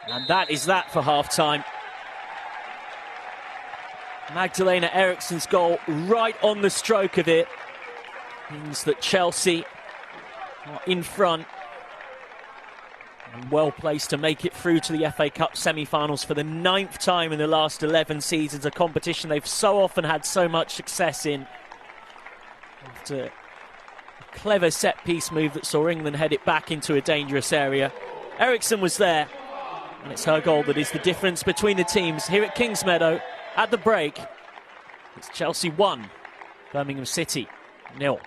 And that is that for half-time. Magdalena Eriksson's goal right on the stroke of it means that Chelsea are in front and well placed to make it through to the FA Cup semi-finals for the 9th time in the last 11 seasons, a competition they've so often had so much success in. After a clever set-piece move that saw England head it back into a dangerous area, Eriksson was there, and it's her goal that is the difference between the teams here at Kingsmeadow. At the break, it's Chelsea 1, Birmingham City 0.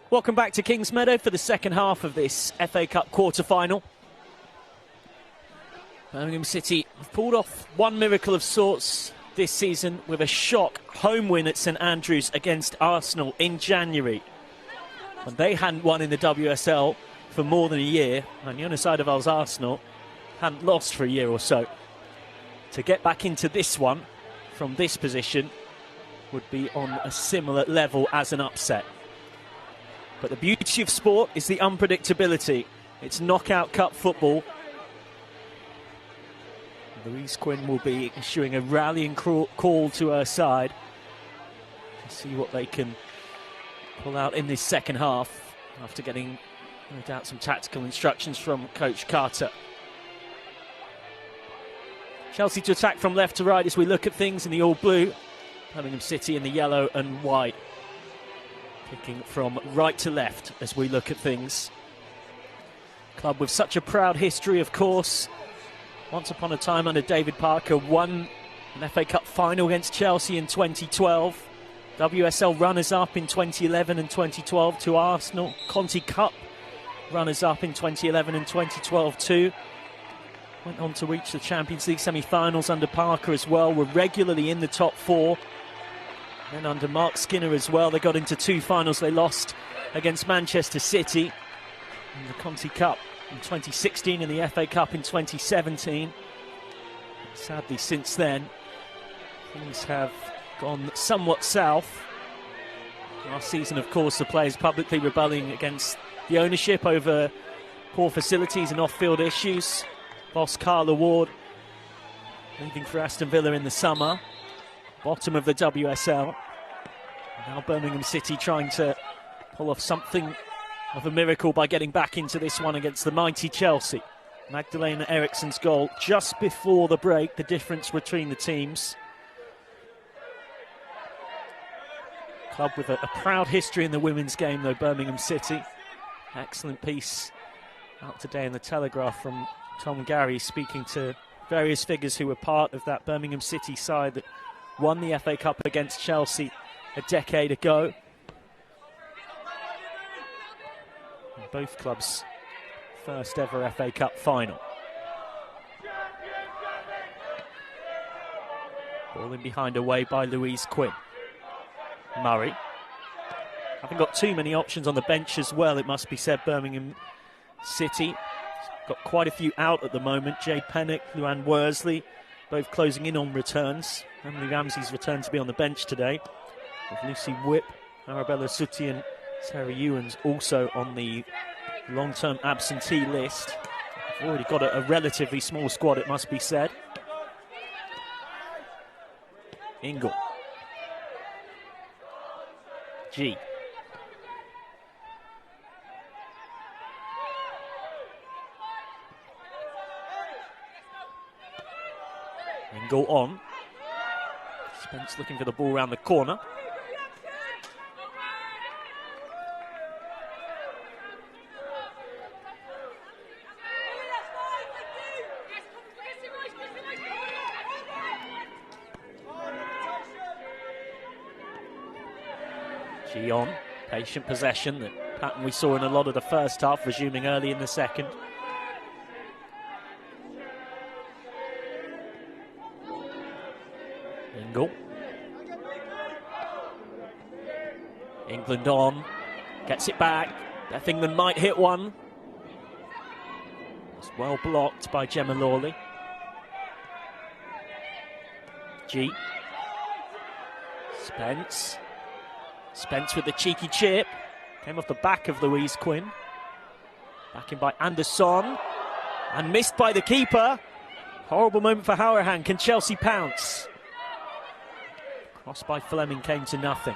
Welcome back to Kingsmeadow for the second half of this FA Cup quarter-final. Birmingham City have pulled off one miracle of sorts this season with a shock home win at St Andrews against Arsenal in January. And they hadn't won in the WSL for more than a year, and Jonas Eidevall's Arsenal hadn't lost for a year or so. To get back into this one from this position would be on a similar level as an upset. But the beauty of sport is the unpredictability. It's knockout cup football. Louise Quinn will be issuing a rallying call to her side to see what they can pull out in this second half after getting, no doubt, some tactical instructions from Coach Carter. Chelsea to attack from left to right as we look at things in the all-blue. Birmingham City in the yellow and white. Kicking from right to left as we look at things. Club with such a proud history, of course. Once upon a time under David Parker, won an FA Cup final against Chelsea in 2012. WSL runners-up in 2011 and 2012 to Arsenal. Conti Cup runners-up in 2011 and 2012 too. Went on to reach the Champions League semi-finals under Parker as well. Were regularly in the top four. Then under Mark Skinner as well, they got into two finals. They lost against Manchester City in the Conti Cup in 2016 and the FA Cup in 2017. Sadly, since then, things have gone somewhat south. Last season, of course, the players publicly rebelling against the ownership over poor facilities and off-field issues. Boss Carla Ward leaving for Aston Villa in the summer. Bottom of the WSL. Now Birmingham City trying to pull off something of a miracle by getting back into this one against the mighty Chelsea. Magdalena Eriksson's goal just before the break, the difference between the teams. Club with a proud history in the women's game though, Birmingham City. Excellent piece out today in the Telegraph from Tom Gary, speaking to various figures who were part of that Birmingham City side that won the FA Cup against Chelsea a decade ago. And both clubs' first ever FA Cup final. Ball in behind away by Louise Quinn. Murray. Haven't got too many options on the bench as well, it must be said. Birmingham City got quite a few out at the moment. Jay Pennock, Luann Worsley, both closing in on returns. Emily Ramsey's returned to be on the bench today, with Lucy Whip, Arabella Sutti and Sarah Ewans also on the long-term absentee list. They've already got a relatively small squad, it must be said. Ingle. G. Ingle on. Spence looking for the ball around the corner. G on. Patient possession, the pattern we saw in a lot of the first half, resuming early in the second. Ingle. England on. Gets it back. Beth England might hit one. Well blocked by Gemma Lawley. G. Spence. Spence with the cheeky chip. Came off the back of Louise Quinn. Back in by Anderson. And missed by the keeper. Horrible moment for Howrahan. Can Chelsea pounce? Cross by Fleming came to nothing.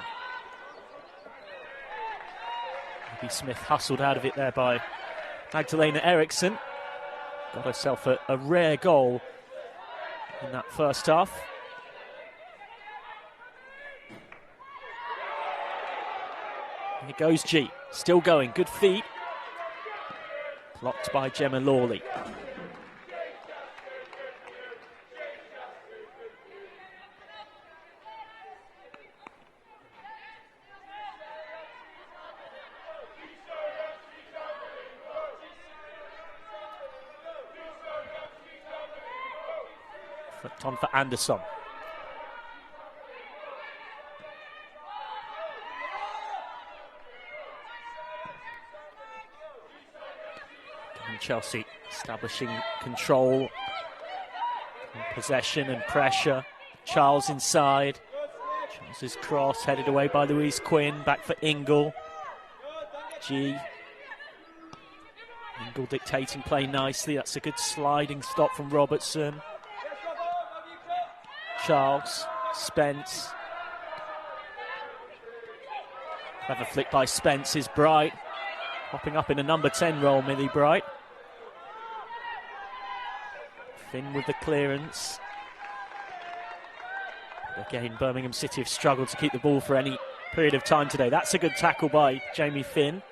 Libby Smith hustled out of it there by Magdalena Eriksson. Got herself a rare goal in that first half. And here goes G. Still going. Good feet. Blocked by Gemma Lawley. Flipped on for Anderson. And Chelsea establishing control, and possession and pressure. Charles inside. Charles's cross headed away by Louise Quinn. Back for Ingle. G. Ingle dictating play nicely. That's a good sliding stop from Robertson. Charles, Spence. Clever flick by Spence is Bright. Popping up in a number 10 role, Millie Bright. Finn with the clearance. Again, Birmingham City have struggled to keep the ball for any period of time today. That's a good tackle by Jamie Finn.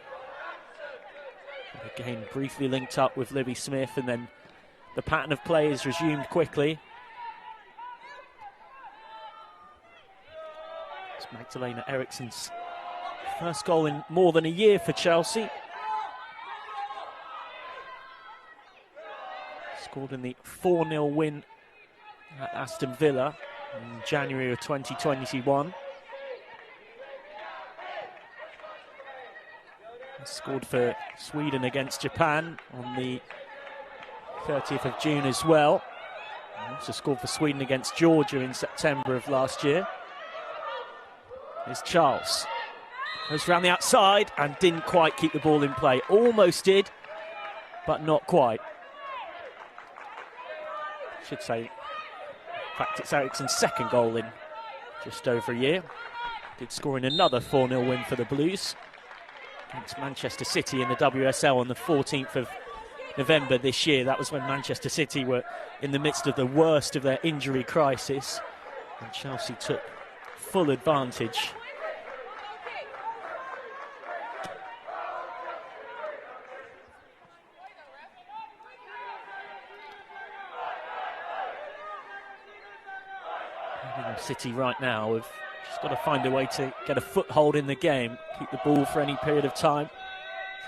Again, briefly linked up with Libby Smith, and then the pattern of play is resumed quickly. It's Magdalena Eriksson's first goal in more than a year for Chelsea. Scored in the 4-0 win at Aston Villa in January of 2021. Scored for Sweden against Japan on the 30th of June as well. Also scored for Sweden against Georgia in September of last year. Here's Charles. Goes around the outside and didn't quite keep the ball in play. Almost did, but not quite. Should say, in fact, it's Eriksson's second goal in just over a year. Did score in another 4-0 win for the Blues against Manchester City in the WSL on the 14th of November this year. That was when Manchester City were in the midst of the worst of their injury crisis, and Chelsea took full advantage. City right now have just got to find a way to get a foothold in the game, keep the ball for any period of time,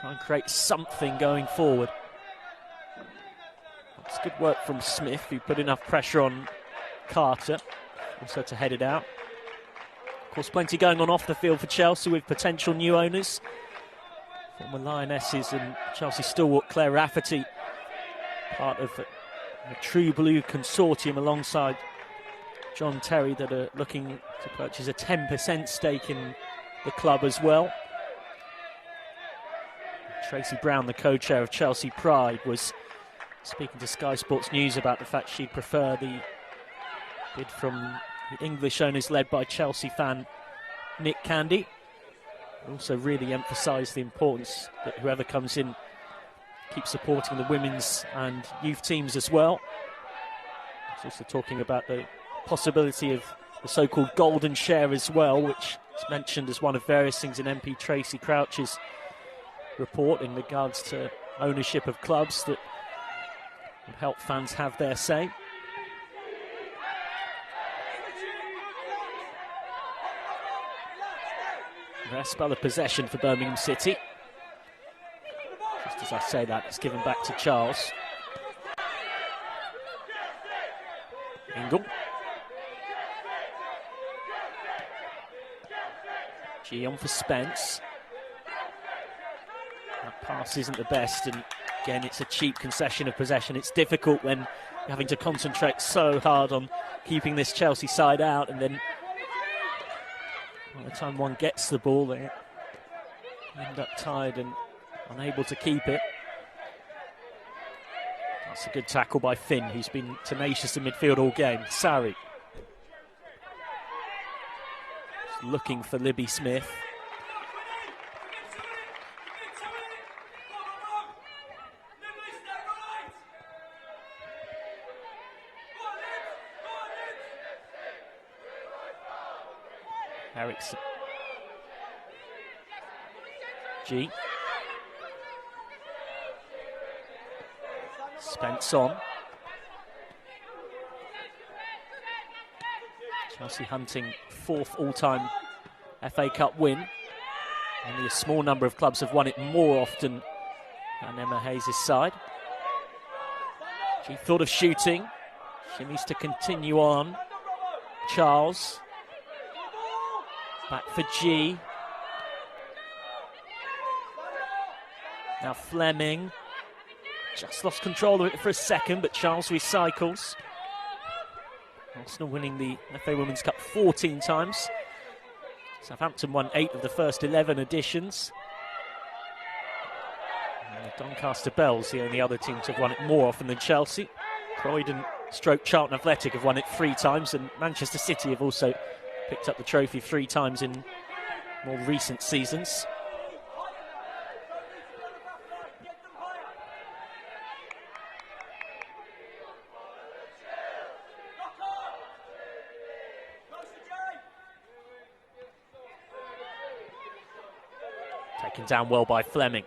try and create something going forward. That's good work from Smith, who put enough pressure on Carter, also to head it out. Of course, plenty going on off the field for Chelsea with potential new owners. Former Lionesses and Chelsea stalwart Claire Rafferty, part of a True Blue consortium alongside John Terry, that are looking to purchase a 10% stake in the club as well. Tracy Brown, the co-chair of Chelsea Pride, was speaking to Sky Sports News about the fact she'd prefer the bid from the English owners led by Chelsea fan Nick Candy. Also really emphasised the importance that whoever comes in keeps supporting the women's and youth teams as well. He's also talking about the possibility of the so-called golden share as well, which is mentioned as one of various things in MP Tracy Crouch's report in regards to ownership of clubs that would help fans have their say. Rare spell of possession for Birmingham City. Just as I say that, it's given back to Charles. Ingle. G on for Spence. That pass isn't the best, and Again, it's a cheap concession of possession. It's difficult when you're having to concentrate so hard on keeping this Chelsea side out, and then by the time one gets the ball, they end up tired and unable to keep it. That's a good tackle by Finn, who's been tenacious in midfield all game. Sarri. Just looking for Libby Smith. Ericsson. G. Spence on. Chelsea hunting 4th all-time FA Cup win. Only a small number of clubs have won it more often than Emma Hayes' side. She thought of shooting. She needs to continue on. Charles. Back for G. Now Fleming. Just lost control of it for a second, but Charles recycles. Arsenal winning the FA Women's Cup 14 times. Southampton won 8 of the first 11 editions. And the Doncaster Bells, the only other team to have won it more often than Chelsea. Croydon / Charlton Athletic have won it 3 times, and Manchester City have also picked up the trophy 3 times in more recent seasons. Taken down well by Fleming.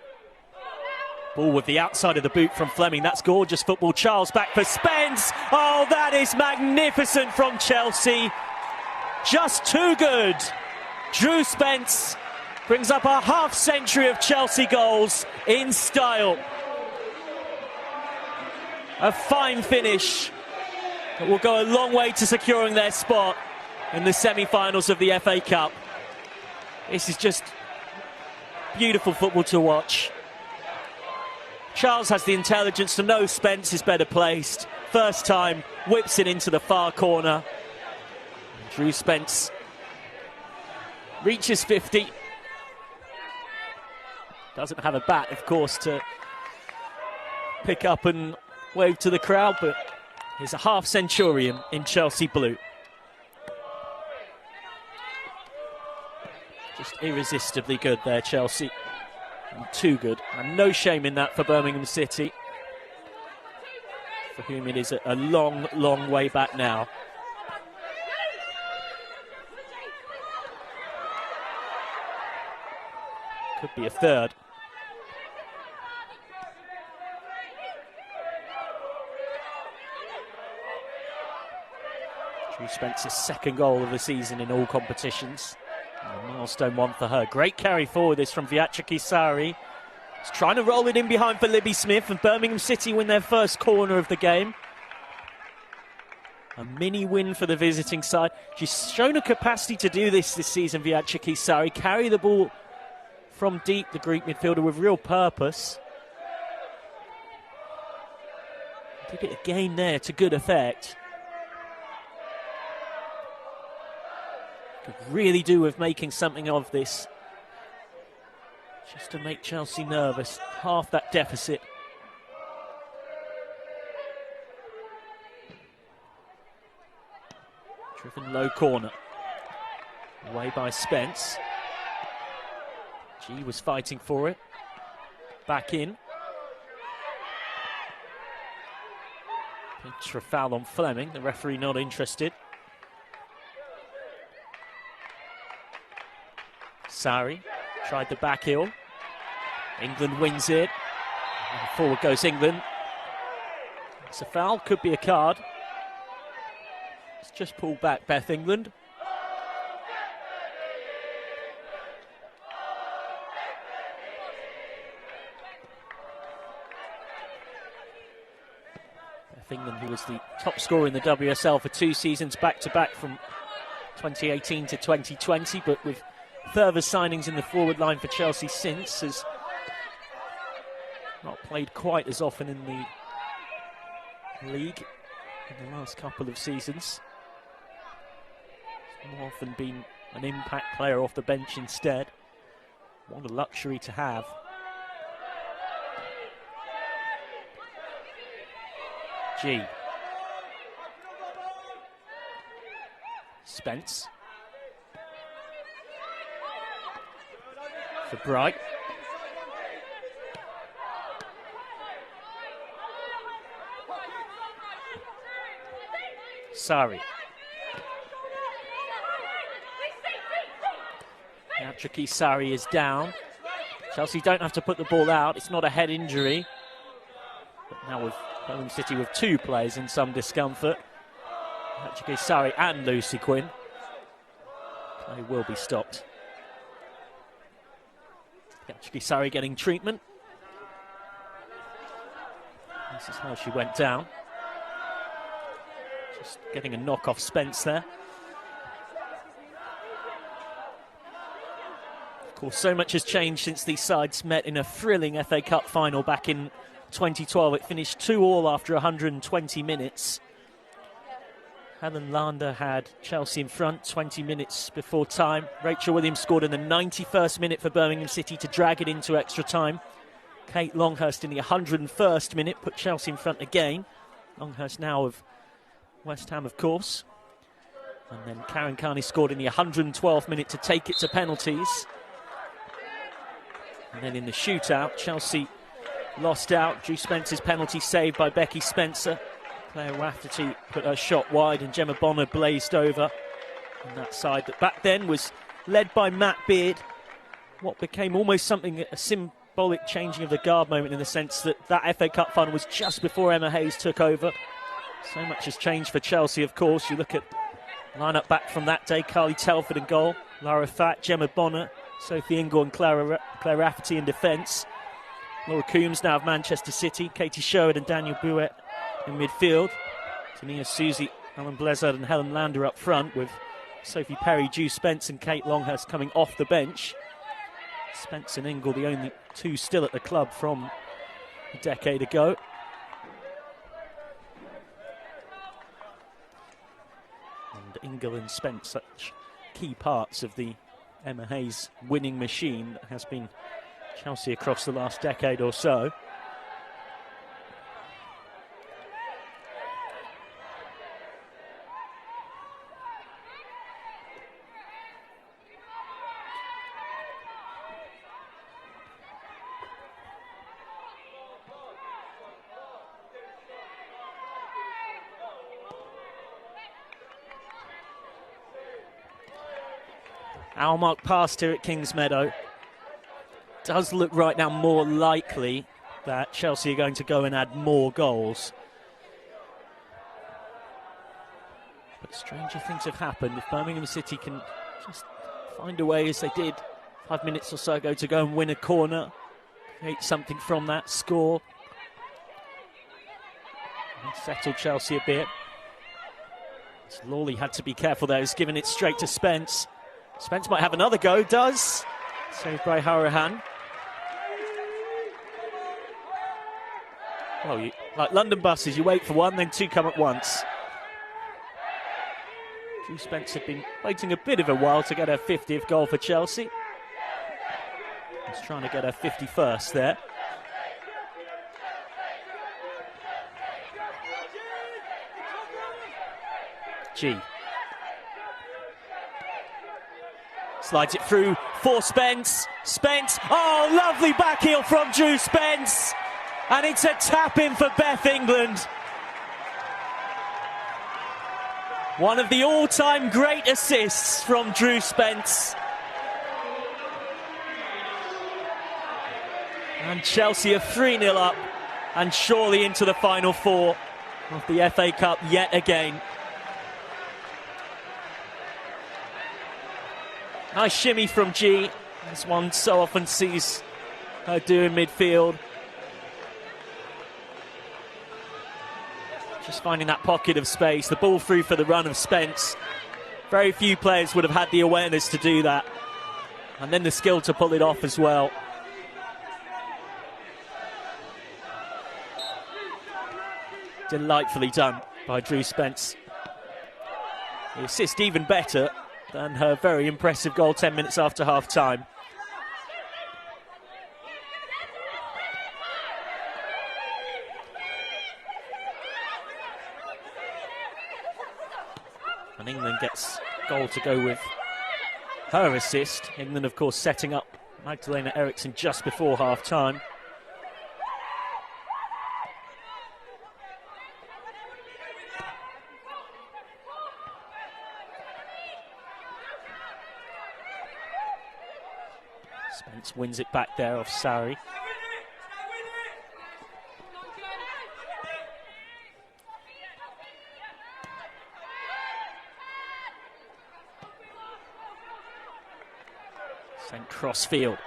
Ball with the outside of the boot from Fleming. That's gorgeous football. Charles back for Spence. Oh, that is magnificent from Chelsea. Just too good. Drew Spence brings up a half-century of Chelsea goals in style. A fine finish that will go a long way to securing their spot in the semi-finals of the FA Cup. This is just beautiful football to watch. Charles has the intelligence to know Spence is better placed. First time, whips it into the far corner. Drew Spence reaches 50. Doesn't have a bat, of course, to pick up and wave to the crowd, but he's a half-centurion in Chelsea blue. Just irresistibly good there, Chelsea. And too good. And no shame in that for Birmingham City, for whom it is a long, long way back now. Could be a third. Drew Spence's 2nd goal of the season in all competitions. A milestone one for her. Great carry forward this from Viatchiki Sarri. He's trying to roll it in behind for Libby Smith, and Birmingham City win their first corner of the game. A mini win for the visiting side. She's shown a capacity to do this season, Viatchiki Sarri. Carry the ball from deep, the Greek midfielder, with real purpose. Did it again there to good effect. Could really do with making something of this, just to make Chelsea nervous. Half that deficit. Driven low corner. Away by Spence. G was fighting for it. Back in. Pinch for foul on Fleming. The referee not interested. Sarri tried the back heel. England wins it. And forward goes England. It's a foul, could be a card. It's just pulled back Beth England. Beth England, who was the top scorer in the WSL for 2 seasons back-to-back from 2018 to 2020, but with further signings in the forward line for Chelsea since, has not not played quite as often in the league in the last couple of seasons. He's more often been an impact player off the bench instead. What a luxury to have. G. Spence. For Bright. Sari. Patrick Sari is down. Chelsea don't have to put the ball out. It's not a head injury. But now with Birmingham City with two players in some discomfort. Patrick Sari and Lucy Quinn. Play will be stopped. Patrick Sari getting treatment. This is how she went down. Just getting a knock off Spence there. Of course, so much has changed since these sides met in a thrilling FA Cup final back in 2012. It finished 2-2 after 120 minutes. Helen Lander had Chelsea in front 20 minutes before time. Rachel Williams scored in the 91st minute for Birmingham City to drag it into extra time. Kate Longhurst in the 101st minute put Chelsea in front again. Longhurst now of West Ham, of course. And then Karen Carney scored in the 112th minute to take it to penalties. And then in the shootout, Chelsea lost out. Drew Spence's penalty saved by Becky Spencer. Claire Rafferty put her shot wide and Gemma Bonner blazed over on that side that back then was led by Matt Beard. What became almost something, a symbolic changing of the guard moment in the sense that that FA Cup final was just before Emma Hayes took over. So much has changed for Chelsea, of course. You look at line-up back from that day, Carly Telford in goal, Lara Fatt, Gemma Bonner, Sophie Ingle and Claire Rafferty in defence. Laura Coombs now of Manchester City, Katie Sherwood and Daniel Bouet in midfield. Tania Susie, Alan Blezard and Helen Lander up front with Sophie Perry, Drew Spence and Kate Longhurst coming off the bench. Spence and Ingle, the only two still at the club from a decade ago. And Ingle and Spence, such key parts of the Emma Hayes winning machine that has been Chelsea across the last decade or so. Hour mark past here at Kingsmeadow. Does look right now more likely that Chelsea are going to go and add more goals. But stranger things have happened. If Birmingham City can just find a way, as they did 5 minutes or so ago, to go and win a corner, create something from that, score, and settle Chelsea a bit. So Lawley had to be careful there. He's given it straight to Spence. Spence might have another go, does. Saved by Harahan. Well, like London buses, you wait for one, then two come at once. Drew Spence had been waiting a bit of a while to get her 50th goal for Chelsea. He's trying to get her 51st there. G. Slides it through for Spence. Spence, oh, lovely back heel from Drew Spence. And it's a tap in for Beth England. One of the all-time great assists from Drew Spence. And Chelsea are 3-0 up and surely into the final four of the FA Cup yet again. Nice shimmy from G, as one so often sees her do in midfield. Just finding that pocket of space, the ball through for the run of Spence. Very few players would have had the awareness to do that. And then the skill to pull it off as well. Delightfully done by Drew Spence. The assist even better than her very impressive goal 10 minutes after half-time. And England gets goal to go with her assist. England, of course, setting up Magdalena Eriksson just before half-time. Spence wins it back there off Sarri. Sent cross-field.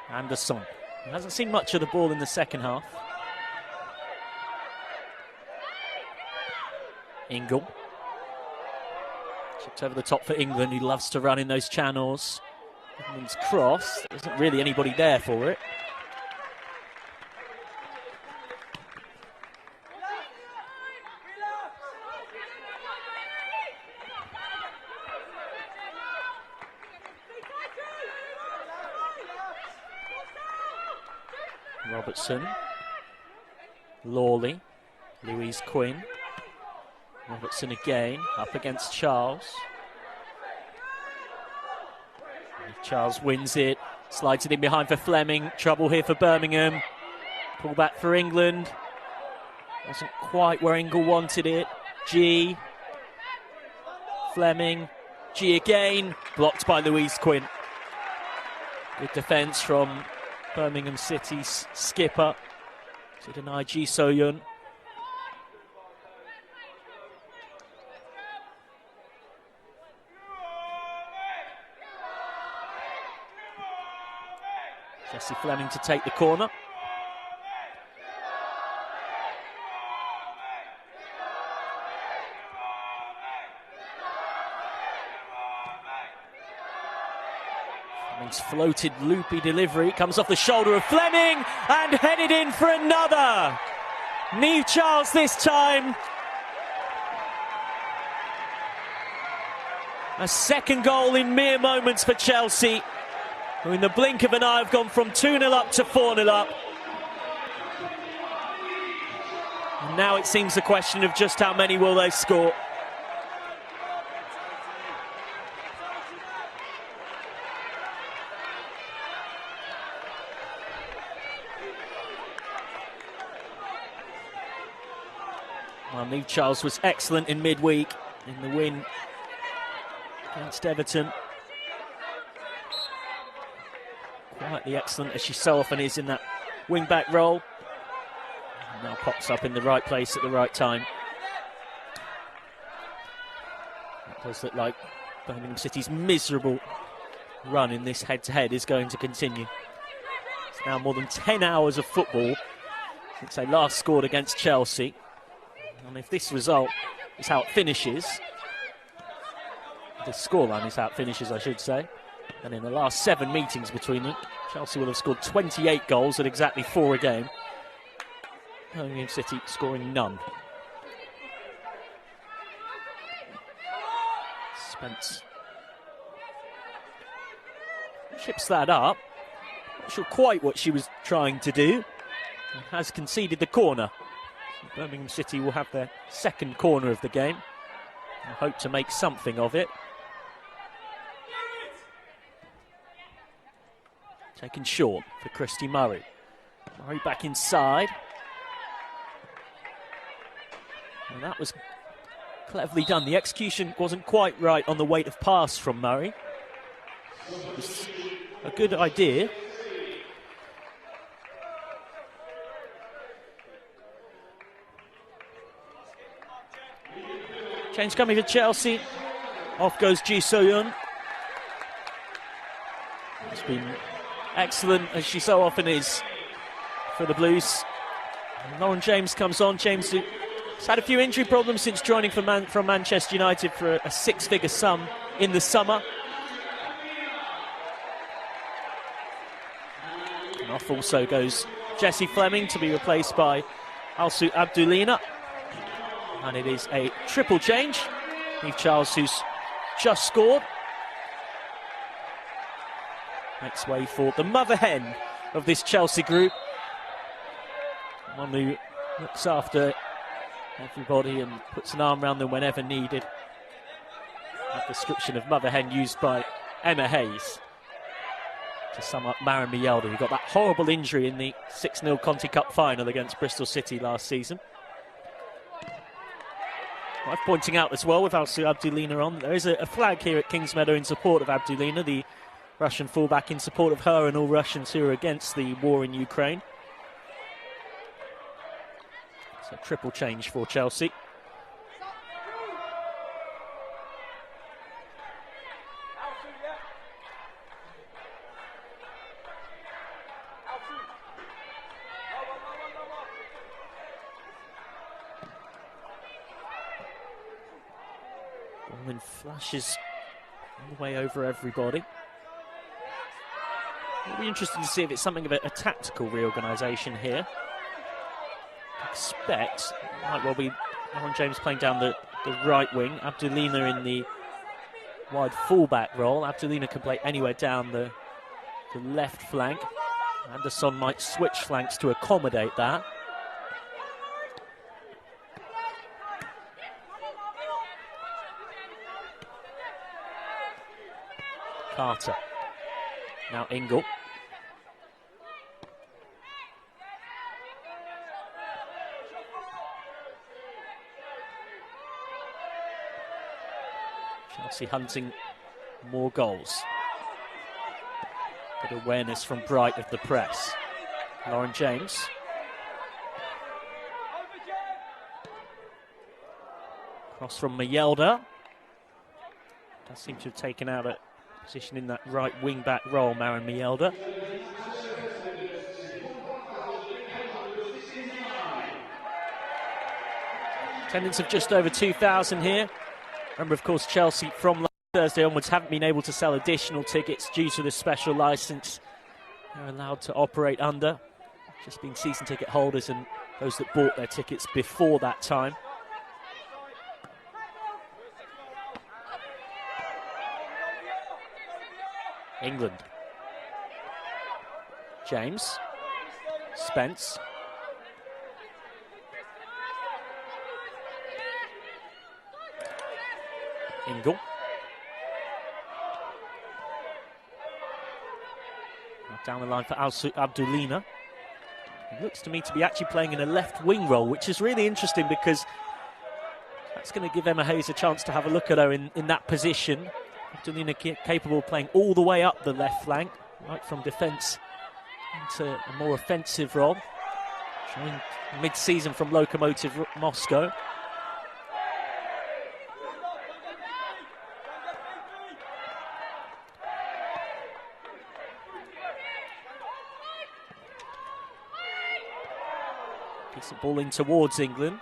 Anderson hasn't seen much of the ball in the second half. Ingle. Chipped over the top for England, who loves to run in those channels. England's cross. There isn't really anybody there for it. Robertson, Lawley, Louise Quinn, Robertson again, up against Charles. Charles wins it, slides it in behind for Fleming, trouble here for Birmingham, pull back for England, wasn't quite where Ingle wanted it. G, Fleming, G again, blocked by Louise Quinn. Good defence from Birmingham City's skipper to deny Ji So-yun. Jessie Fleming to take the corner. Fleming's floated loopy delivery comes off the shoulder of Fleming and headed in for another. Niamh Charles this time. A second goal in mere moments for Chelsea, who in the blink of an eye have gone from 2-0 up to 4-0 up. And now it seems a question of just how many will they score. Well, Niamh Charles was excellent in midweek in the win against Everton. Quietly excellent, as she so often is in that wing-back role. And now pops up in the right place at the right time. It does look like Birmingham City's miserable run in this head-to-head is going to continue. It's now more than 10 hours of football since they last scored against Chelsea. And if this result is how it finishes, the scoreline is how it finishes, I should say, and in the last 7 meetings between them, Chelsea will have scored 28 goals at exactly 4 a game. Birmingham City scoring none. Spence chips that up. Not sure quite what she was trying to do. And has conceded the corner. So Birmingham City will have their second corner of the game and hope to make something of it. Taken short for Christy Murray. Murray back inside. And that was cleverly done. The execution wasn't quite right on the weight of pass from Murray. It was a good idea. Change coming for Chelsea. Off goes Ji So-yun. It's been excellent, as she so often is, for the Blues. And Lauren James comes on. James, who's had a few injury problems since joining from Manchester United for a 6-figure sum in the summer. And off also goes Jessie Fleming to be replaced by Alsu Abdulina. And it is a triple change. Eve Charles, who's just scored, makes way for the mother hen of this Chelsea group. One who looks after everybody and puts an arm around them whenever needed. That description of mother hen used by Emma Hayes to sum up Maren Mjelde, who got that horrible injury in the 6-0 Conti Cup final against Bristol City last season. Worth pointing out as well, with Alsu Abdulina on, there is a flag here at Kingsmeadow in support of Abdulina, the Russian fullback, in support of her and all Russians who are against the war in Ukraine. So triple change for Chelsea. Ballman flashes all the way over everybody. It'll be interesting to see if it's something of a tactical reorganisation here. Expect it might well be Lauren James playing down the right wing, Abdulina in the wide fullback role. Abdulina can play anywhere down the left flank. Anderson might switch flanks to accommodate that. Carter. Now Ingle. Chelsea hunting more goals. Good awareness from Bright of the press. Lauren James. Cross from Mjelde. Does seem to have taken out a position in that right wing-back role, Maren Mjelde. Attendance of just over 2,000 here. Remember, of course, Chelsea from last Thursday onwards haven't been able to sell additional tickets due to this special licence they're allowed to operate under. Just been season ticket holders and those that bought their tickets before that time. England. James. Spence. Ingle. Down the line for Alsu Abdulina. It looks to me to be actually playing in a left wing role, which is really interesting because that's going to give Emma Hayes a chance to have a look at her in that position. Abdulina capable of playing all the way up the left flank, right from defence into a more offensive role. Joined mid-season from Lokomotiv Moscow. Gets the ball in towards England.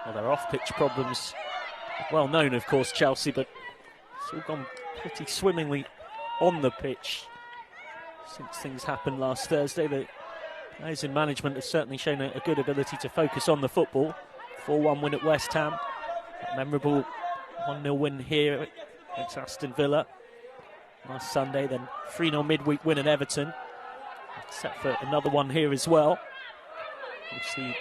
Well, their off-pitch problems, well known, of course, Chelsea, but it's all gone pretty swimmingly on the pitch since things happened last Thursday. The players in management have certainly shown a good ability to focus on the football. 4-1 win at West Ham, a memorable 1-0 win here against Aston Villa last Sunday, then 3-0 midweek win at Everton, set for another one here as well. Obviously,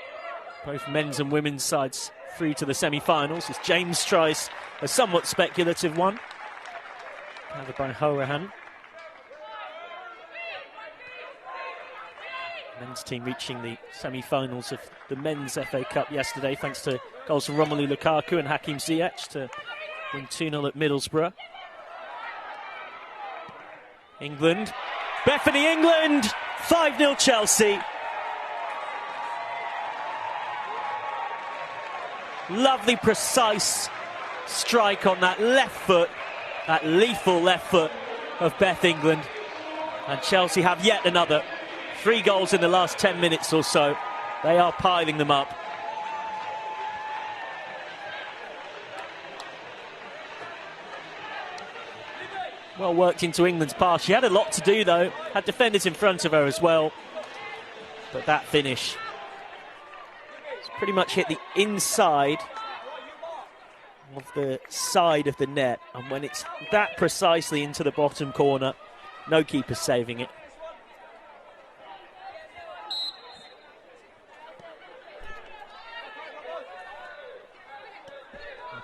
both men's and women's sides through to the semi-finals as James tries a somewhat speculative one. Covered by Horahan. Men's team reaching the semi-finals of the men's FA Cup yesterday thanks to goals from Romelu Lukaku and Hakim Ziyech to win 2-0 at Middlesbrough. England. Bethany England! 5-0 Chelsea. Lovely, precise strike on that left foot, that lethal left foot of Beth England. And Chelsea have yet another. 3 goals in the last 10 minutes or so. They are piling them up. Well worked into England's pass. She had a lot to do, though. Had defenders in front of her as well. But that finish, it's pretty much hit the inside of the side of the net. And when it's that precisely into the bottom corner, no keeper saving it.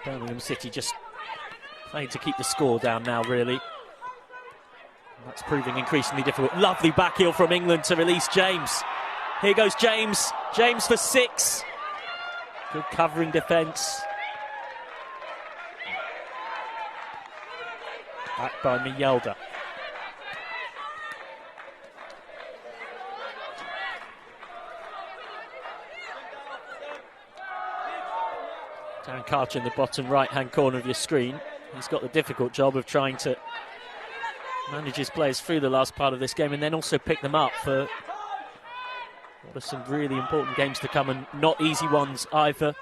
Birmingham City just playing to keep the score down now, really. That's proving increasingly difficult. Lovely back heel from England to release James. Here goes James. James for 6. Good covering defence. Back by Miyelda. Dan Carter in the bottom right-hand corner of your screen. He's got the difficult job of trying to manage his players through the last part of this game and then also pick them up for what are some really important games to come, and not easy ones either.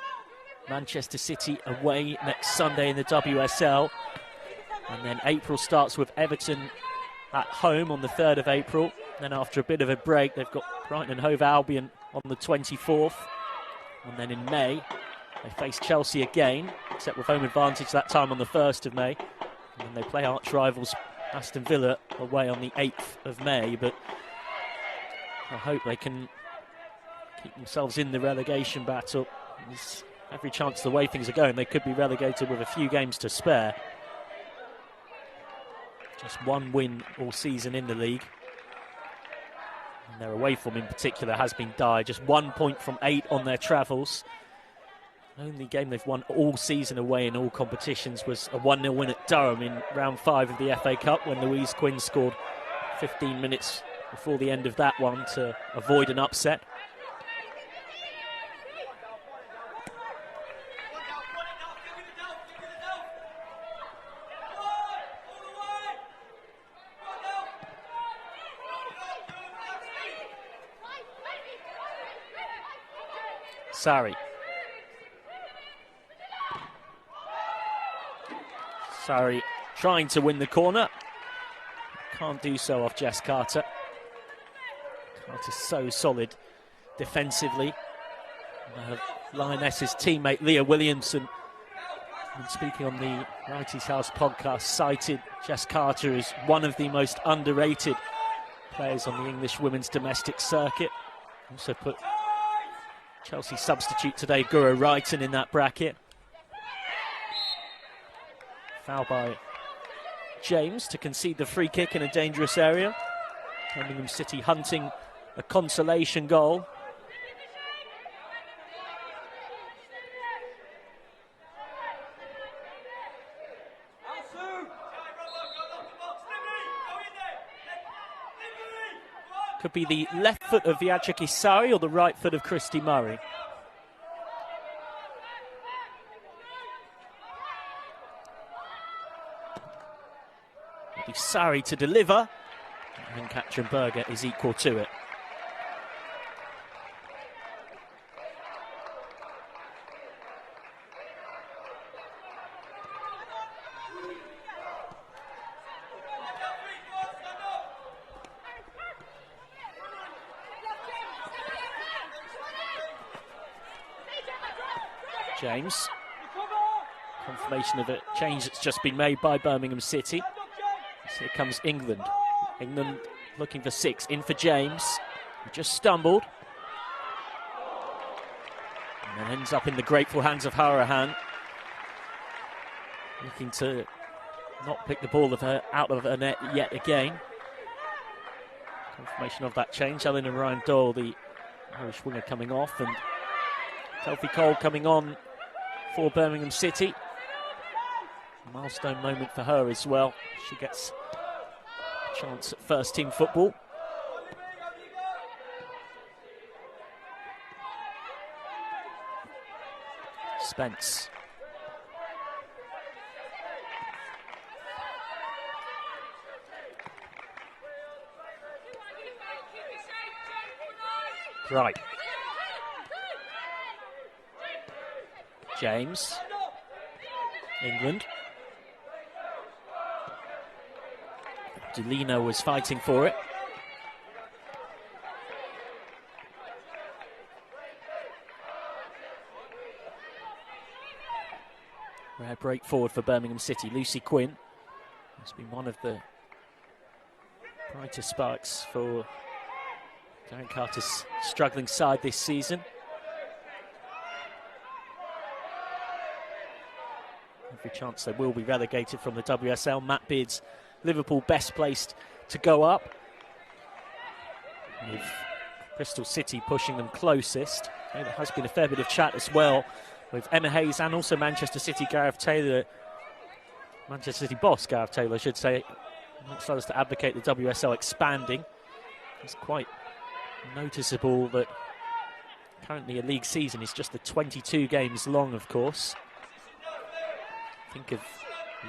Manchester City away next Sunday in the WSL. And then April starts with Everton at home on the 3rd of April. Then after a bit of a break, they've got Brighton and Hove Albion on the 24th. And then in May, they face Chelsea again, except with home advantage that time on the 1st of May. And then they play arch rivals Aston Villa away on the 8th of May. But I hope they can keep themselves in the relegation battle. There's every chance the way things are going, they could be relegated with a few games to spare. Just one win all season in the league. And their away form in particular has been dire. Just 1 point from 8 on their travels. Only game they've won all season away in all competitions was a 1-0 win at Durham in round 5 of the FA Cup, when Louise Quinn scored 15 minutes before the end of that one to avoid an upset. Sarri trying to win the corner. Can't do so off Jess Carter. Carter's so solid defensively. Lioness's teammate Leah Williamson, and speaking on the Wrighty's House podcast, cited Jess Carter as one of the most underrated players on the English women's domestic circuit. Also put Chelsea substitute today, Guro Reiten, in that bracket. Foul by James to concede the free kick in a dangerous area. Birmingham City hunting a consolation goal. Could be the left foot of Beatrice Sarri or the right foot of Christy Murray. It'll be Sarri to deliver, and Katrin Berger is equal to it. James. Confirmation of a change that's just been made by Birmingham City. So here comes England. England looking for 6. In for James. He just stumbled. And then ends up in the grateful hands of Harahan. Looking to not pick the ball out of her net yet again. Confirmation of that change. Ellen and Ryan Doyle, the Irish winger, coming off. And Telfie Cole coming on for Birmingham City. A milestone moment for her as well. She gets a chance at first team football. Spence. Right. James. England. Delina was fighting for it. Rare break forward for Birmingham City. Lucy Quinn has been one of the brighter sparks for Darren Carter's struggling side this season. Every chance they will be relegated from the WSL. Matt Beard's Liverpool best placed to go up, with Bristol City pushing them closest. There has been a fair bit of chat as well with Emma Hayes and also Manchester City Gareth Taylor, Manchester City boss Gareth Taylor, I should say, amongst others, to advocate the WSL expanding. It's quite noticeable that currently a league season is just the 22 games long, of course. Think of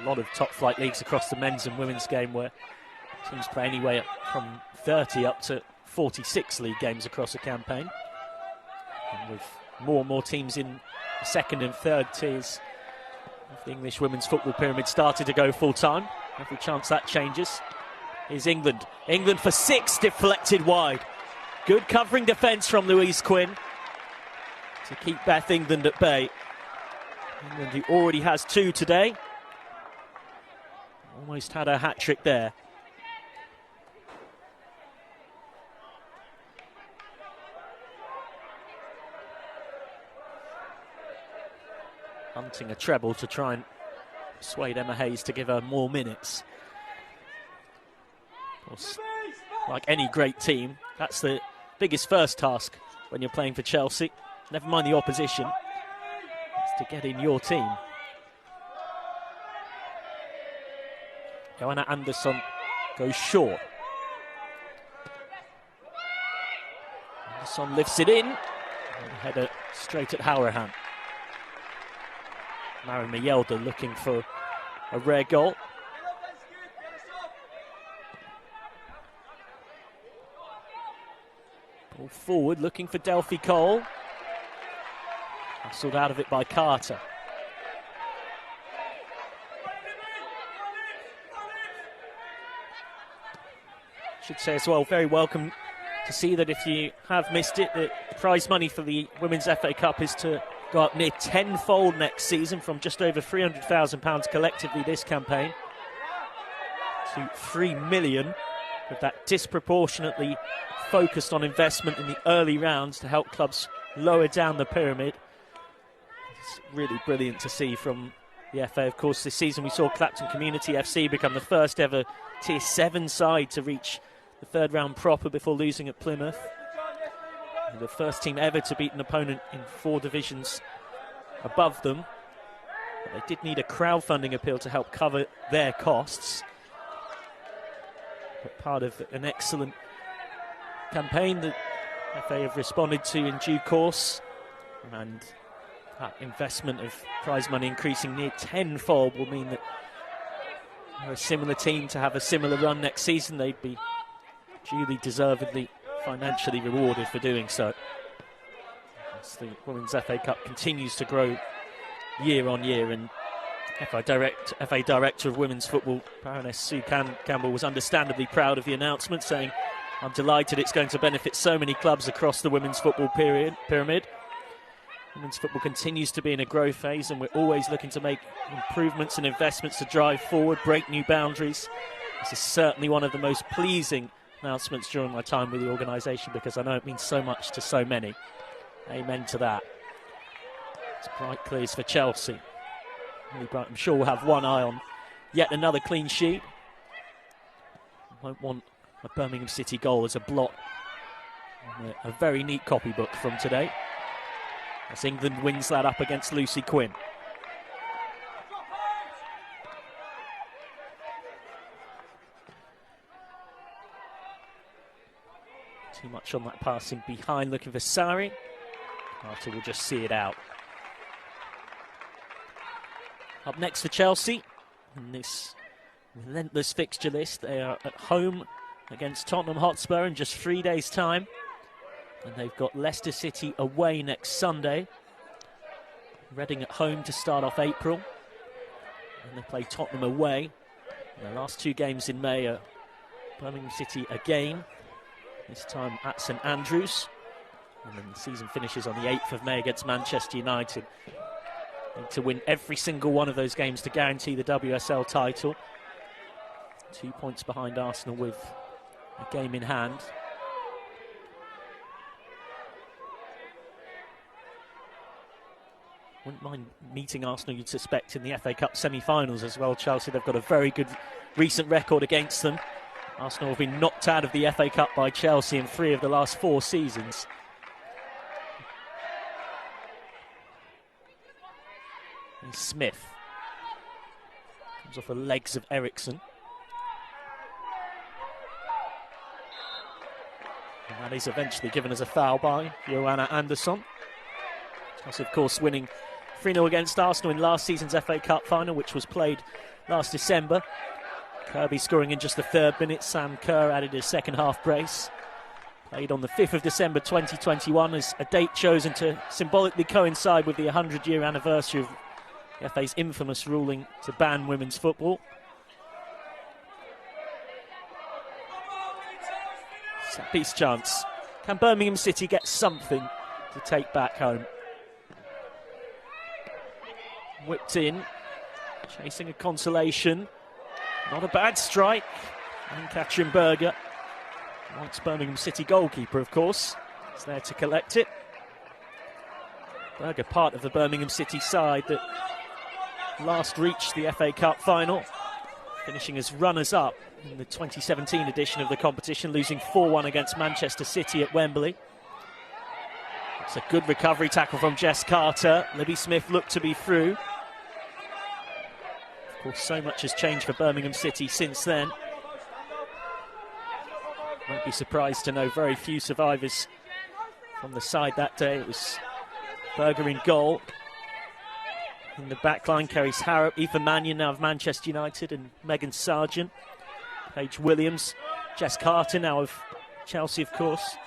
a lot of top flight leagues across the men's and women's game where teams play anywhere from 30 up to 46 league games across a campaign. And with more and more teams in the second and third tiers of the English women's football pyramid started to go full time. Every chance that changes. Here's England. England for 6, deflected wide. Good covering defence from Louise Quinn to keep Beth England at bay. England, who already has 2 today, almost had her hat-trick there. Hunting a treble to try and persuade Emma Hayes to give her more minutes. Of course, like any great team, that's the biggest first task when you're playing for Chelsea. Never mind the opposition. It's to get in your team. Joanna Anderson goes short. Anderson lifts it in. And header straight at Howrahan. Maren Mjelde looking for a rare goal. Ball forward, looking for Delphi Cole. Hustled out of it by Carter. Should say as well, very welcome to see that if you have missed it, the prize money for the Women's FA Cup is to go up near tenfold next season, from just over £300,000 collectively this campaign to £3 million, with that disproportionately focused on investment in the early rounds to help clubs lower down the pyramid. It's really brilliant to see from the FA. Of course, this season we saw Clapton Community FC become the first ever Tier 7 side to reach the third round proper before losing at Plymouth. And the first team ever to beat an opponent in 4 divisions above them. But they did need a crowdfunding appeal to help cover their costs. But part of an excellent campaign that FA have responded to in due course, and that investment of prize money increasing near tenfold will mean that for a similar team to have a similar run next season, they'd be duly deservedly financially rewarded for doing so. As the Women's FA Cup continues to grow year on year, and FA Director of Women's Football, Baroness Sue Campbell, was understandably proud of the announcement, saying, "I'm delighted it's going to benefit so many clubs across the women's football pyramid. Women's football continues to be in a growth phase, and we're always looking to make improvements and investments to drive forward, break new boundaries. This is certainly one of the most pleasing announcements during my time with the organisation, because I know it means so much to so many." Amen to that. It's bright clears for Chelsea. I'm sure we'll have one eye on yet another clean sheet. Won't want a Birmingham City goal as a blot on a very neat copybook from today, as England wins that up against Lucy Quinn. Too much on that passing behind, looking for Sari. Carter will just see it out. Up next for Chelsea in this relentless fixture list, they are at home against Tottenham Hotspur in just 3 days' time. And they've got Leicester City away next Sunday. Reading at home to start off April. And they play Tottenham away. And the last 2 games in May are Birmingham City again, this time at St Andrews. And then the season finishes on the 8th of May against Manchester United. Need to win every single one of those games to guarantee the WSL title. 2 points behind Arsenal with a game in hand. Wouldn't mind meeting Arsenal, you'd suspect, in the FA Cup semi-finals as well. Chelsea, they've got a very good recent record against them. Arsenal have been knocked out of the FA Cup by Chelsea in 3 of the last 4 seasons. And Smith comes off the legs of Eriksson. And that is eventually given as a foul by Johanna Andersson. Chelsea, of course, winning 3-0 against Arsenal in last season's FA Cup final, which was played last December. Kirby scoring in just the 3rd minute. Sam Kerr added his second half brace. Played on the 5th of December 2021 as a date chosen to symbolically coincide with the 100-year anniversary of the FA's infamous ruling to ban women's football. Set piece chance. Can Birmingham City get something to take back home? Whipped in, chasing a consolation. Not a bad strike. And Katrin Berger, once Birmingham City goalkeeper, of course, is there to collect it. Berger, part of the Birmingham City side that last reached the FA Cup final, finishing as runners-up in the 2017 edition of the competition, losing 4-1 against Manchester City at Wembley. It's a good recovery tackle from Jess Carter. Libby Smith looked to be through. Of course, so much has changed for Birmingham City since then. Won't be surprised to know very few survivors from the side that day. It was Berger in goal. In the back line, Kerry's Harrop, Aoife Mannion now of Manchester United, and Megan Sargent, Paige Williams, Jess Carter now of Chelsea, of course,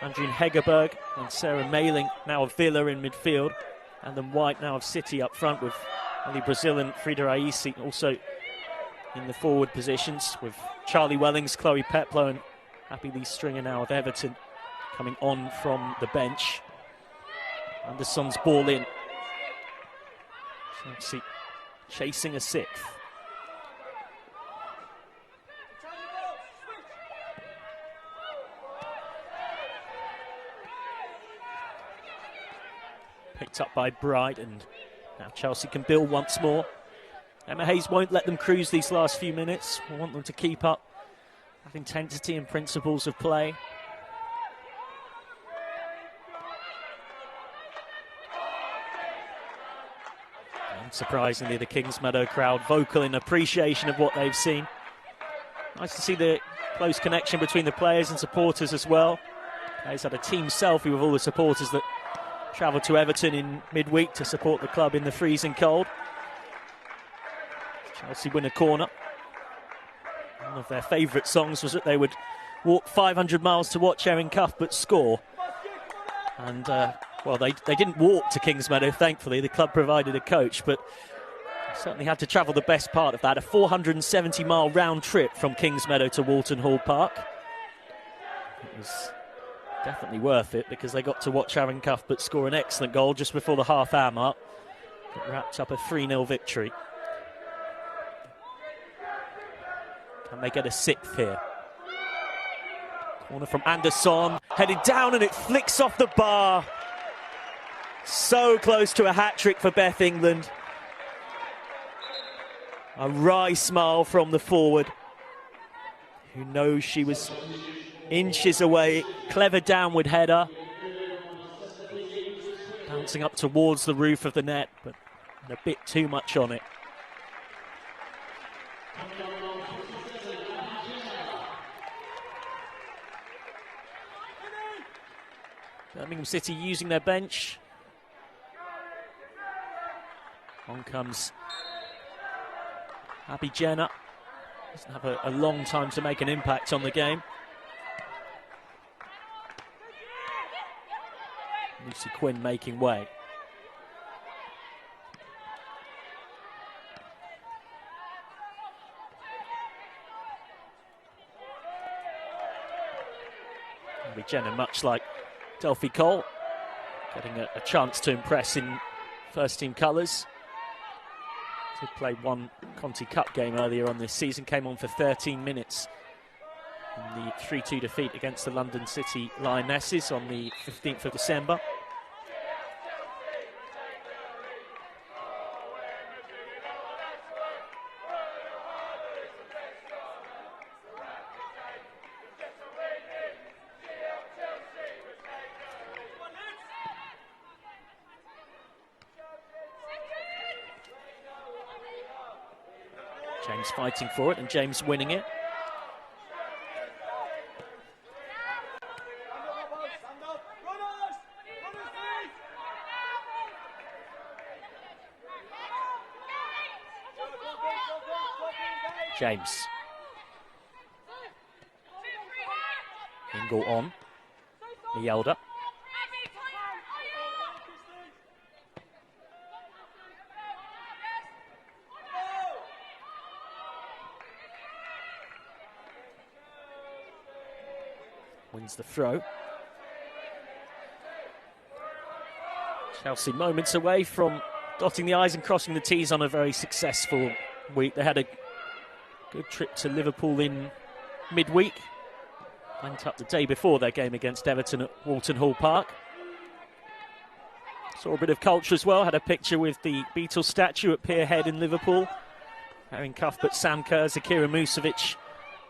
Andrine Hegerberg and Sarah Mailing now of Villa in midfield, and then White now of City up front with Ellie Brazil and Frida Aisi also in the forward positions, with Charlie Wellings, Chloe Peplow and Happy Lee Stringer now of Everton coming on from the bench. Anderson's ball in. Chelsea chasing a 6th. Picked up by Bright, and now Chelsea can build once more. Emma Hayes won't let them cruise these last few minutes. We want them to keep up that intensity and principles of play. Unsurprisingly, the Kingsmeadow crowd vocal in appreciation of what they've seen. Nice to see the close connection between the players and supporters as well. Players had a team selfie with all the supporters that travelled to Everton in midweek to support the club in the freezing cold. Chelsea win a corner. One of their favourite songs was that they would walk 500 miles to watch Erin Cuthbert score. And, well, they didn't walk to Kingsmeadow, thankfully. The club provided a coach, but certainly had to travel the best part of that. A 470-mile round trip from Kingsmeadow to Walton Hall Park. It was definitely worth it because they got to watch Erin Cuthbert score an excellent goal just before the half-hour mark. It wrapped up a 3-0 victory. Can they get a 6th here? Corner from Andersson, headed down and it flicks off the bar. So close to a hat-trick for Beth England. A wry smile from the forward, who knows she was inches away. Clever downward header. Bouncing up towards the roof of the net, but a bit too much on it. Birmingham City using their bench. On comes Abby Jenner. Doesn't have a long time to make an impact on the game. Lucy Quinn making way. Jenna, much like Delphi Cole, getting a chance to impress in first-team colours. Did play one Conti Cup game earlier on this season, came on for 13 minutes in the 3-2 defeat against the London City Lionesses on the 15th of December. James fighting for it and James winning it. James. Ingle on. Lielda. Wins the throw. Chelsea moments away from dotting the I's and crossing the T's on a very successful week. They had a good trip to Liverpool in midweek. Went up the day before their game against Everton at Walton Hall Park. Saw a bit of culture as well. Had a picture with the Beatles statue at Pier Head in Liverpool. Aaron Cuthbert, Sam Kerr, Zakira Musovic,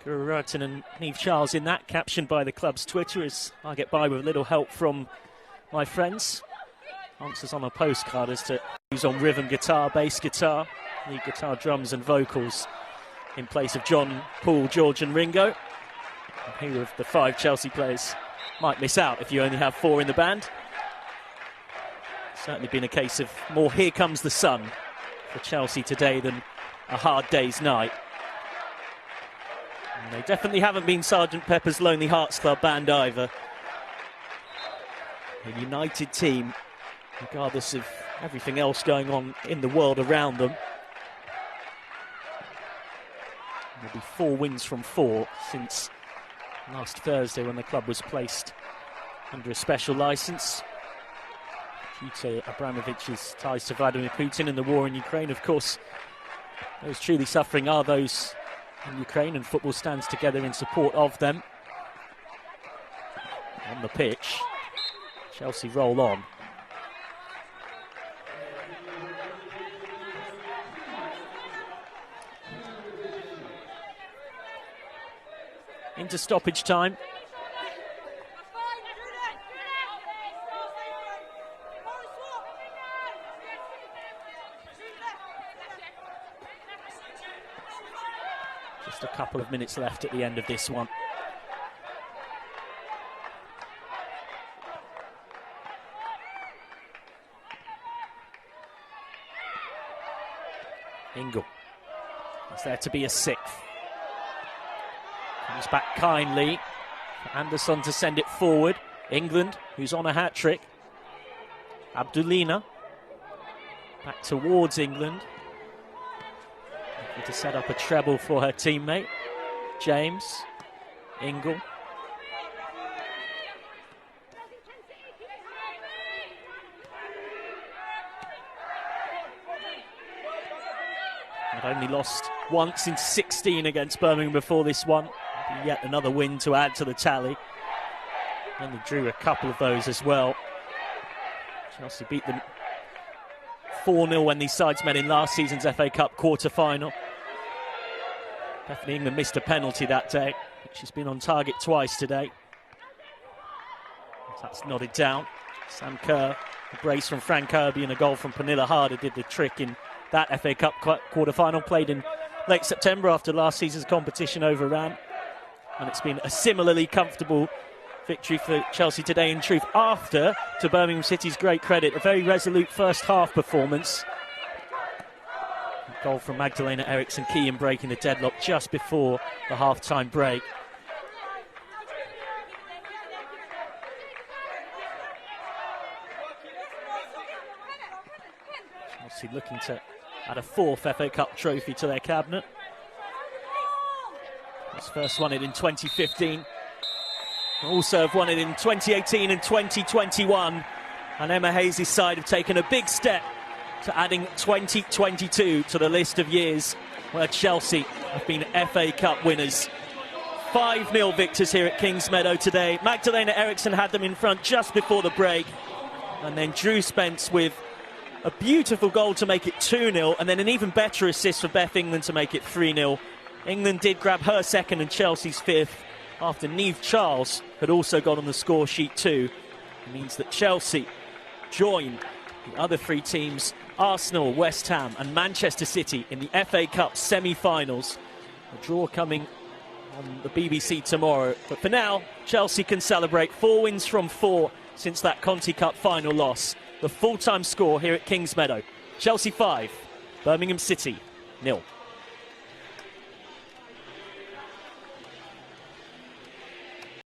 Guru Rutten and Niamh Charles in that, captioned by the club's Twitter as I get by with a little help from my friends. Answers on a postcard as to who's on rhythm guitar, bass guitar, lead guitar, drums and vocals in place of John, Paul, George and Ringo. And who of the 5 Chelsea players might miss out if you only have 4 in the band? Certainly been a case of more Here Comes the Sun for Chelsea today than a hard day's night. And they definitely haven't been Sgt Pepper's Lonely Hearts Club Band either. A united team, regardless of everything else going on in the world around them. There'll be 4 wins from 4 since last Thursday when the club was placed under a special licence due to Abramovich's ties to Vladimir Putin and the war in Ukraine. Of course, those truly suffering are those in Ukraine, and football stands together in support of them. On the pitch, Chelsea roll on. Into stoppage time. Just a couple of minutes left at the end of this one. Ingle. Is there to be a 6th? Comes back kindly for Anderson to send it forward. England, who's on a hat-trick. Abdulina back towards England. Looking to set up a treble for her teammate. James. Ingle. Had only lost once in 16 against Birmingham before this one. Yet another win to add to the tally. And they drew a couple of those as well. Chelsea beat them 4-0 when these sides met in last season's FA Cup quarter-final. Bethany England missed a penalty that day. She's been on target twice today. That's nodded down. Sam Kerr, a brace from Frank Kirby and a goal from Pernilla Harder did the trick in that FA Cup quarter-final, played in late September after last season's competition overran. And it's been a similarly comfortable victory for Chelsea today, in truth, after, to Birmingham City's great credit, a very resolute first half performance. A goal from Magdalena Eriksson, key in breaking the deadlock just before the half-time break. Chelsea looking to add a 4th FA Cup trophy to their cabinet. This first won it in 2015. Also have won it in 2018 and 2021. And Emma Hayes' side have taken a big step to adding 2022 to the list of years where Chelsea have been FA Cup winners. 5-0 victors here at Kingsmeadow today. Magdalena Eriksson had them in front just before the break. And then Drew Spence with a beautiful goal to make it 2-0, and then an even better assist for Beth England to make it 3-0. England did grab her second and Chelsea's fifth after Niamh Charles had also got on the score sheet too. It means that Chelsea join the other three teams, Arsenal, West Ham and Manchester City, in the FA Cup semi-finals. A draw coming on the BBC tomorrow. But for now, Chelsea can celebrate 4 wins from 4 since that Conti Cup final loss. The full-time score here at Kingsmeadow: Chelsea 5, Birmingham City 0.